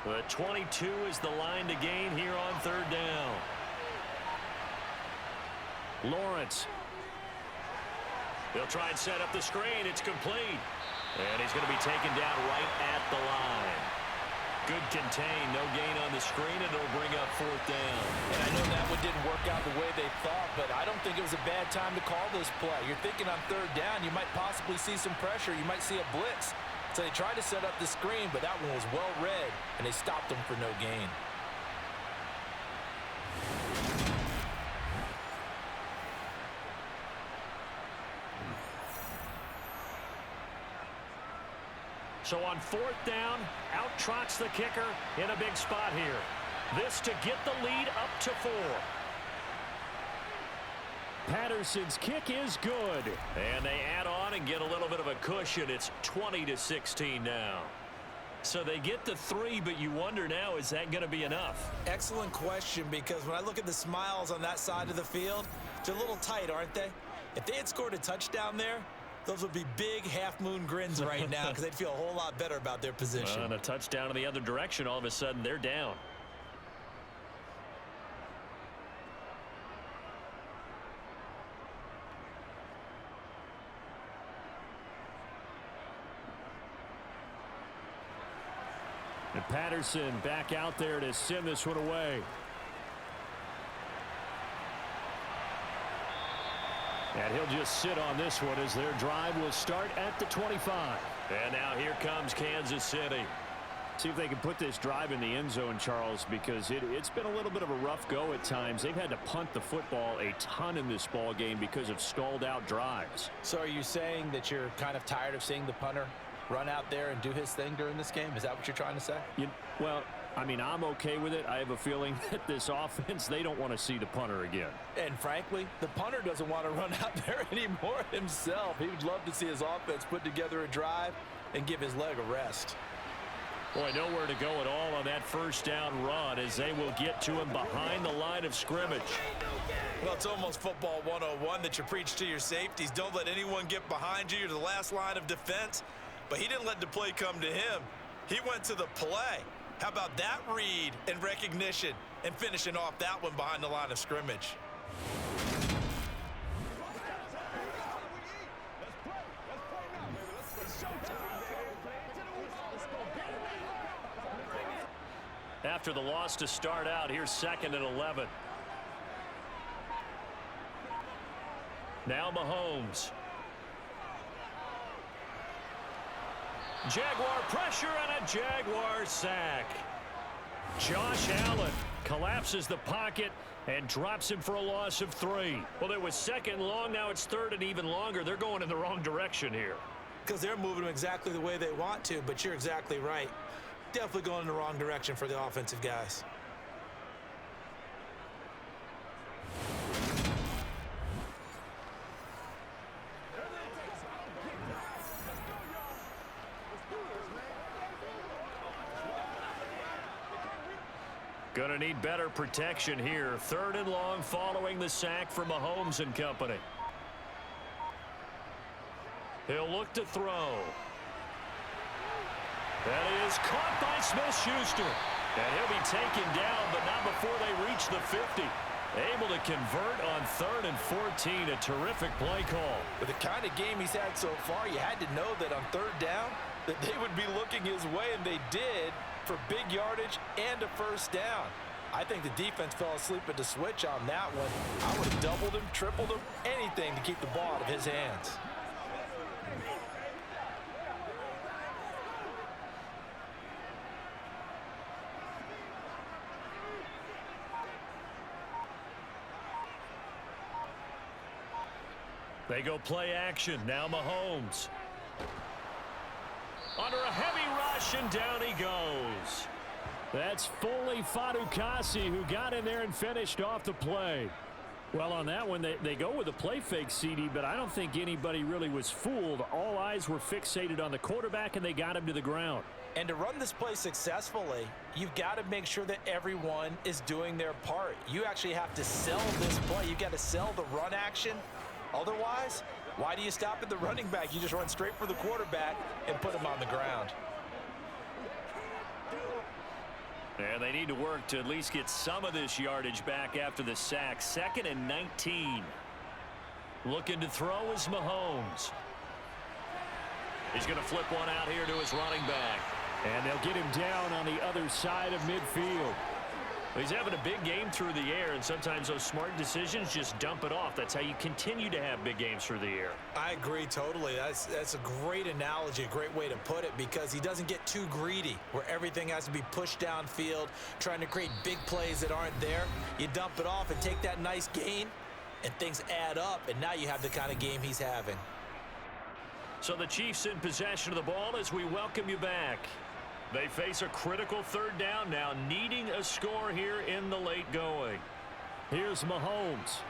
The 22 is the line to gain here on 3rd down. Lawrence. They'll try and set up the screen. It's complete. And he's going to be taken down right at the line. Good contain. No gain on the screen, and it'll bring up 4th down. And I know that one didn't work out the way they thought, but I don't think it was a bad time to call this play. You're thinking on 3rd down, you might possibly see some pressure. You might see a blitz. So they tried to set up the screen, but that one was well read, and they stopped them for no gain. So on 4th down, out trots the kicker in a big spot here. This to get the lead up to 4. Patterson's kick is good. And they add on and get a little bit of a cushion. It's 20-16 now. So they get the 3, but you wonder now, is that going to be enough? Excellent question, because when I look at the smiles on that side of the field, they're a little tight, aren't they? If they had scored a touchdown there, those would be big half-moon grins right now because they'd feel a whole lot better about their position. And a touchdown in the other direction, all of a sudden they're down. And Patterson back out there to send this one away. And he'll just sit on this one as their drive will start at the 25. And now here comes Kansas City. See if they can put this drive in the end zone, Charles, because it's been a little bit of a rough go at times. They've had to punt the football a ton in this ball game because of stalled out drives. So are you saying that you're kind of tired of seeing the punter run out there and do his thing during this game? Is that what you're trying to say? Well, I mean, I'm okay with it. I have a feeling that this offense, they don't want to see the punter again. And frankly, the punter doesn't want to run out there anymore himself. He would love to see his offense put together a drive and give his leg a rest. Boy, nowhere to go at all on that first down run as they will get to him behind the line of scrimmage. Well, it's almost football 101 that you preach to your safeties. Don't let anyone get behind you. You're the last line of defense. But he didn't let the play come to him. He went to the play. How about that read and recognition and finishing off that one behind the line of scrimmage? After the loss to start out, here's 2nd and 11. Now Mahomes. Jaguar pressure and a Jaguar sack. Josh Allen collapses the pocket and drops him for a loss of 3. Well, it was 2nd long. Now it's 3rd and even longer. They're going in the wrong direction here. Because they're moving them exactly the way they want to, but you're exactly right. Definitely going in the wrong direction for the offensive guys. Gonna need better protection here. 3rd and long following the sack for Mahomes and company. He'll look to throw. That is caught by Smith-Schuster. And he'll be taken down, but not before they reach the 50. Able to convert on 3rd and 14. A terrific play call. With the kind of game he's had so far, you had to know that on 3rd down that they would be looking his way, and they did, for big yardage and a first down. I think the defense fell asleep at the switch on that one. I would have doubled him, tripled him, anything to keep the ball out of his hands. They go play action. Now Mahomes. Under a heavy rush, and down he goes. That's Foley Fadukasi who got in there and finished off the play. Well, on that one, they go with a play fake, CD, but I don't think anybody really was fooled. All eyes were fixated on the quarterback, and they got him to the ground. And to run this play successfully, you've got to make sure that everyone is doing their part. You actually have to sell this play. You've got to sell the run action. Otherwise, why do you stop at the running back? You just run straight for the quarterback and put him on the ground. And they need to work to at least get some of this yardage back after the sack. 2nd and 19. Looking to throw is Mahomes. He's going to flip one out here to his running back. And they'll get him down on the other side of midfield. He's having a big game through the air, and sometimes those smart decisions just dump it off. That's how you continue to have big games through the air. I agree totally. That's a great analogy, a great way to put it, because he doesn't get too greedy where everything has to be pushed downfield, trying to create big plays that aren't there. You dump it off and take that nice gain, and things add up, and now you have the kind of game he's having. So the Chiefs in possession of the ball as we welcome you back. They face a critical 3rd down now, needing a score here in the late going. Here's Mahomes.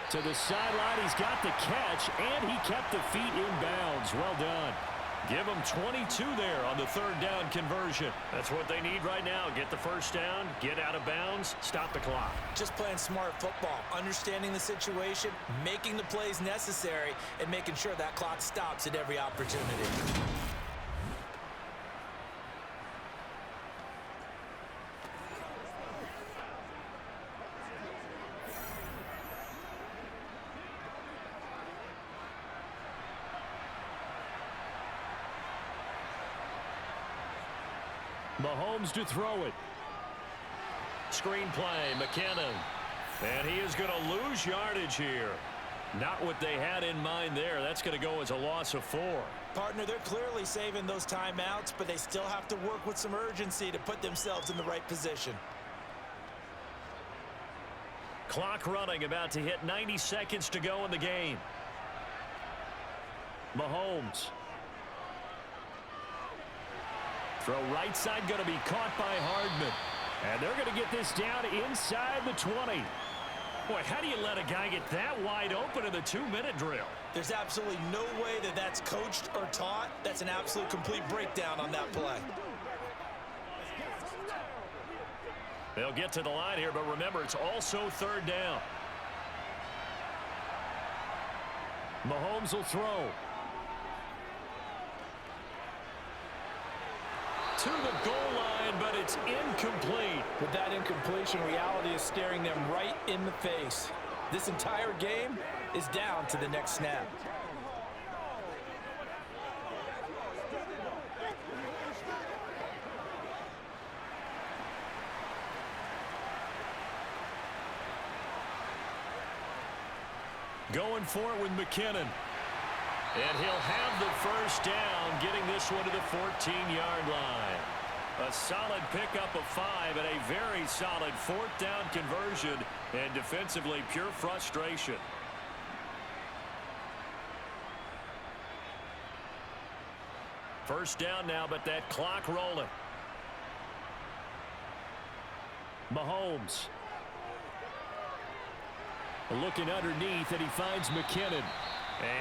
To the sideline, he's got the catch, and he kept the feet in bounds. Well done. Give them 22 there on the third down conversion. That's what they need right now. Get the first down, get out of bounds, stop the clock. Just playing smart football, understanding the situation, making the plays necessary, and making sure that clock stops at every opportunity. Mahomes to throw it. Screen play, McKinnon. And he is going to lose yardage here. Not what they had in mind there. That's going to go as a loss of 4. Partner, they're clearly saving those timeouts, but they still have to work with some urgency to put themselves in the right position. Clock running, about to hit 90 seconds to go in the game. Mahomes. Throw right side, going to be caught by Hardman. And they're going to get this down inside the 20. Boy, how do you let a guy get that wide open in the 2-minute drill? There's absolutely no way that that's coached or taught. That's an absolute complete breakdown on that play. They'll get to the line here, but remember, it's also third down. Mahomes will throw. To the goal line, but it's incomplete. With that incompletion, reality is staring them right in the face. This entire game is down to the next snap. Going for it with McKinnon. And he'll have the first down, getting this one to the 14-yard line. A solid pickup of 5 and a very solid fourth down conversion, and defensively pure frustration. First down now, but that clock rolling. Mahomes. Looking underneath, and he finds McKinnon.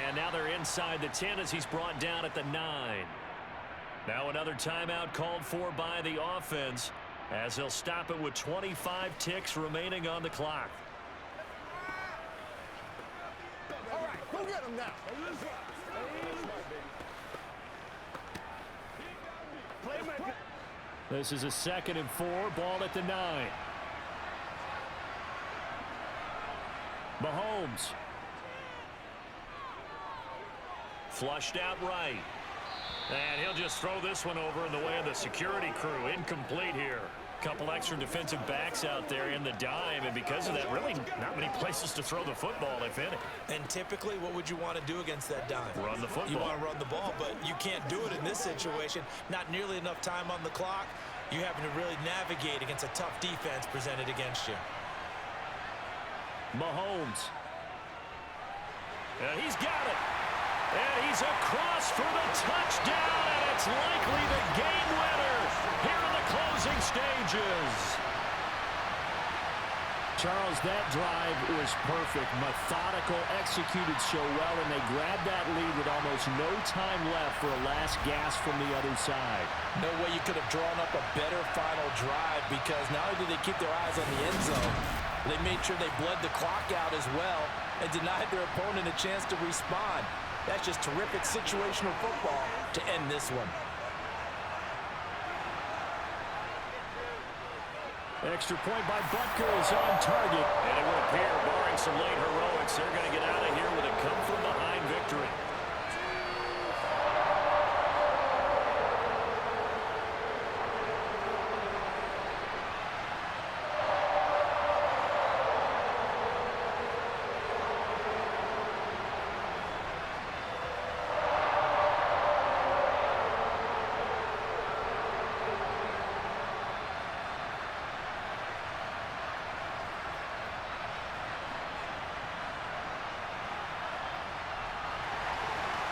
And now they're inside the 10 as he's brought down at the 9. Now another timeout called for by the offense as they'll stop it with 25 ticks remaining on the clock. All right, go get him now. This is a 2nd and 4, ball at the 9. Mahomes. Flushed out right. And he'll just throw this one over in the way of the security crew. Incomplete here. Couple extra defensive backs out there in the dime, and because of that, really not many places to throw the football, if any. And typically, what would you want to do against that dime? Run the football. You want to run the ball, but you can't do it in this situation. Not nearly enough time on the clock. You're having to really navigate against a tough defense presented against you. Mahomes. And he's got it. And he's across for the touchdown, and it's likely the game winner here in the closing stages. Charles, that drive was perfect. Methodical, executed so well, and they grabbed that lead with almost no time left for a last gasp from the other side. No way you could have drawn up a better final drive, because not only did they keep their eyes on the end zone, they made sure they bled the clock out as well and denied their opponent a chance to respond. That's just terrific situational football to end this one. Extra point by Butker is on target. And it would appear, barring some late heroics, they're going to get out of here with a come-from-behind victory.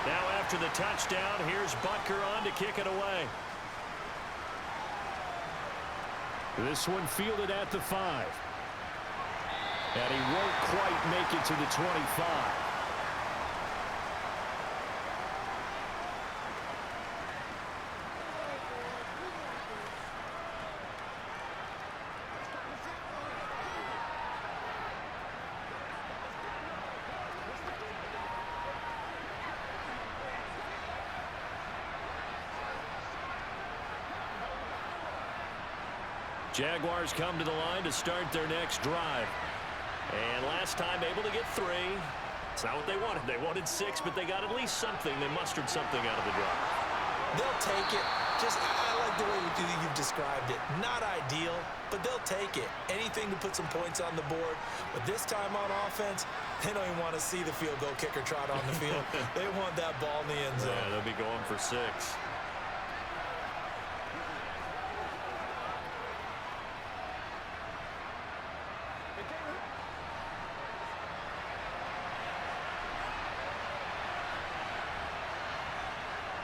Now after the touchdown, here's Butker on to kick it away. This one fielded at the 5. And he won't quite make it to the 25. Jaguars come to the line to start their next drive. And last time able to get 3. It's not what they wanted. They wanted 6, but they got at least something. They mustered something out of the drive. They'll take it. I like the way you've described it. Not ideal, but they'll take it. Anything to put some points on the board. But this time on offense, they don't even want to see the field goal kicker trot on the field. They want that ball in the end zone. Yeah, they'll be going for 6.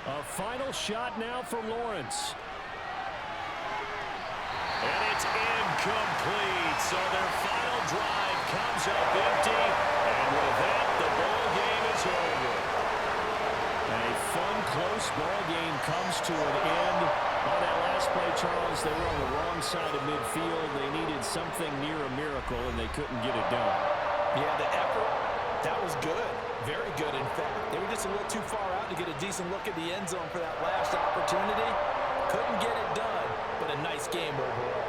A final shot now for Lawrence. And it's incomplete. So their final drive comes up empty. And with that, the ball game is over. A fun, close ball game comes to an end. On that last play, Charles, they were on the wrong side of midfield. They needed something near a miracle, and they couldn't get it done. Yeah, the effort, that was good. Very good, in fact. They were just a little too far out to get a decent look at the end zone for that last opportunity. Couldn't get it done, but a nice game overall.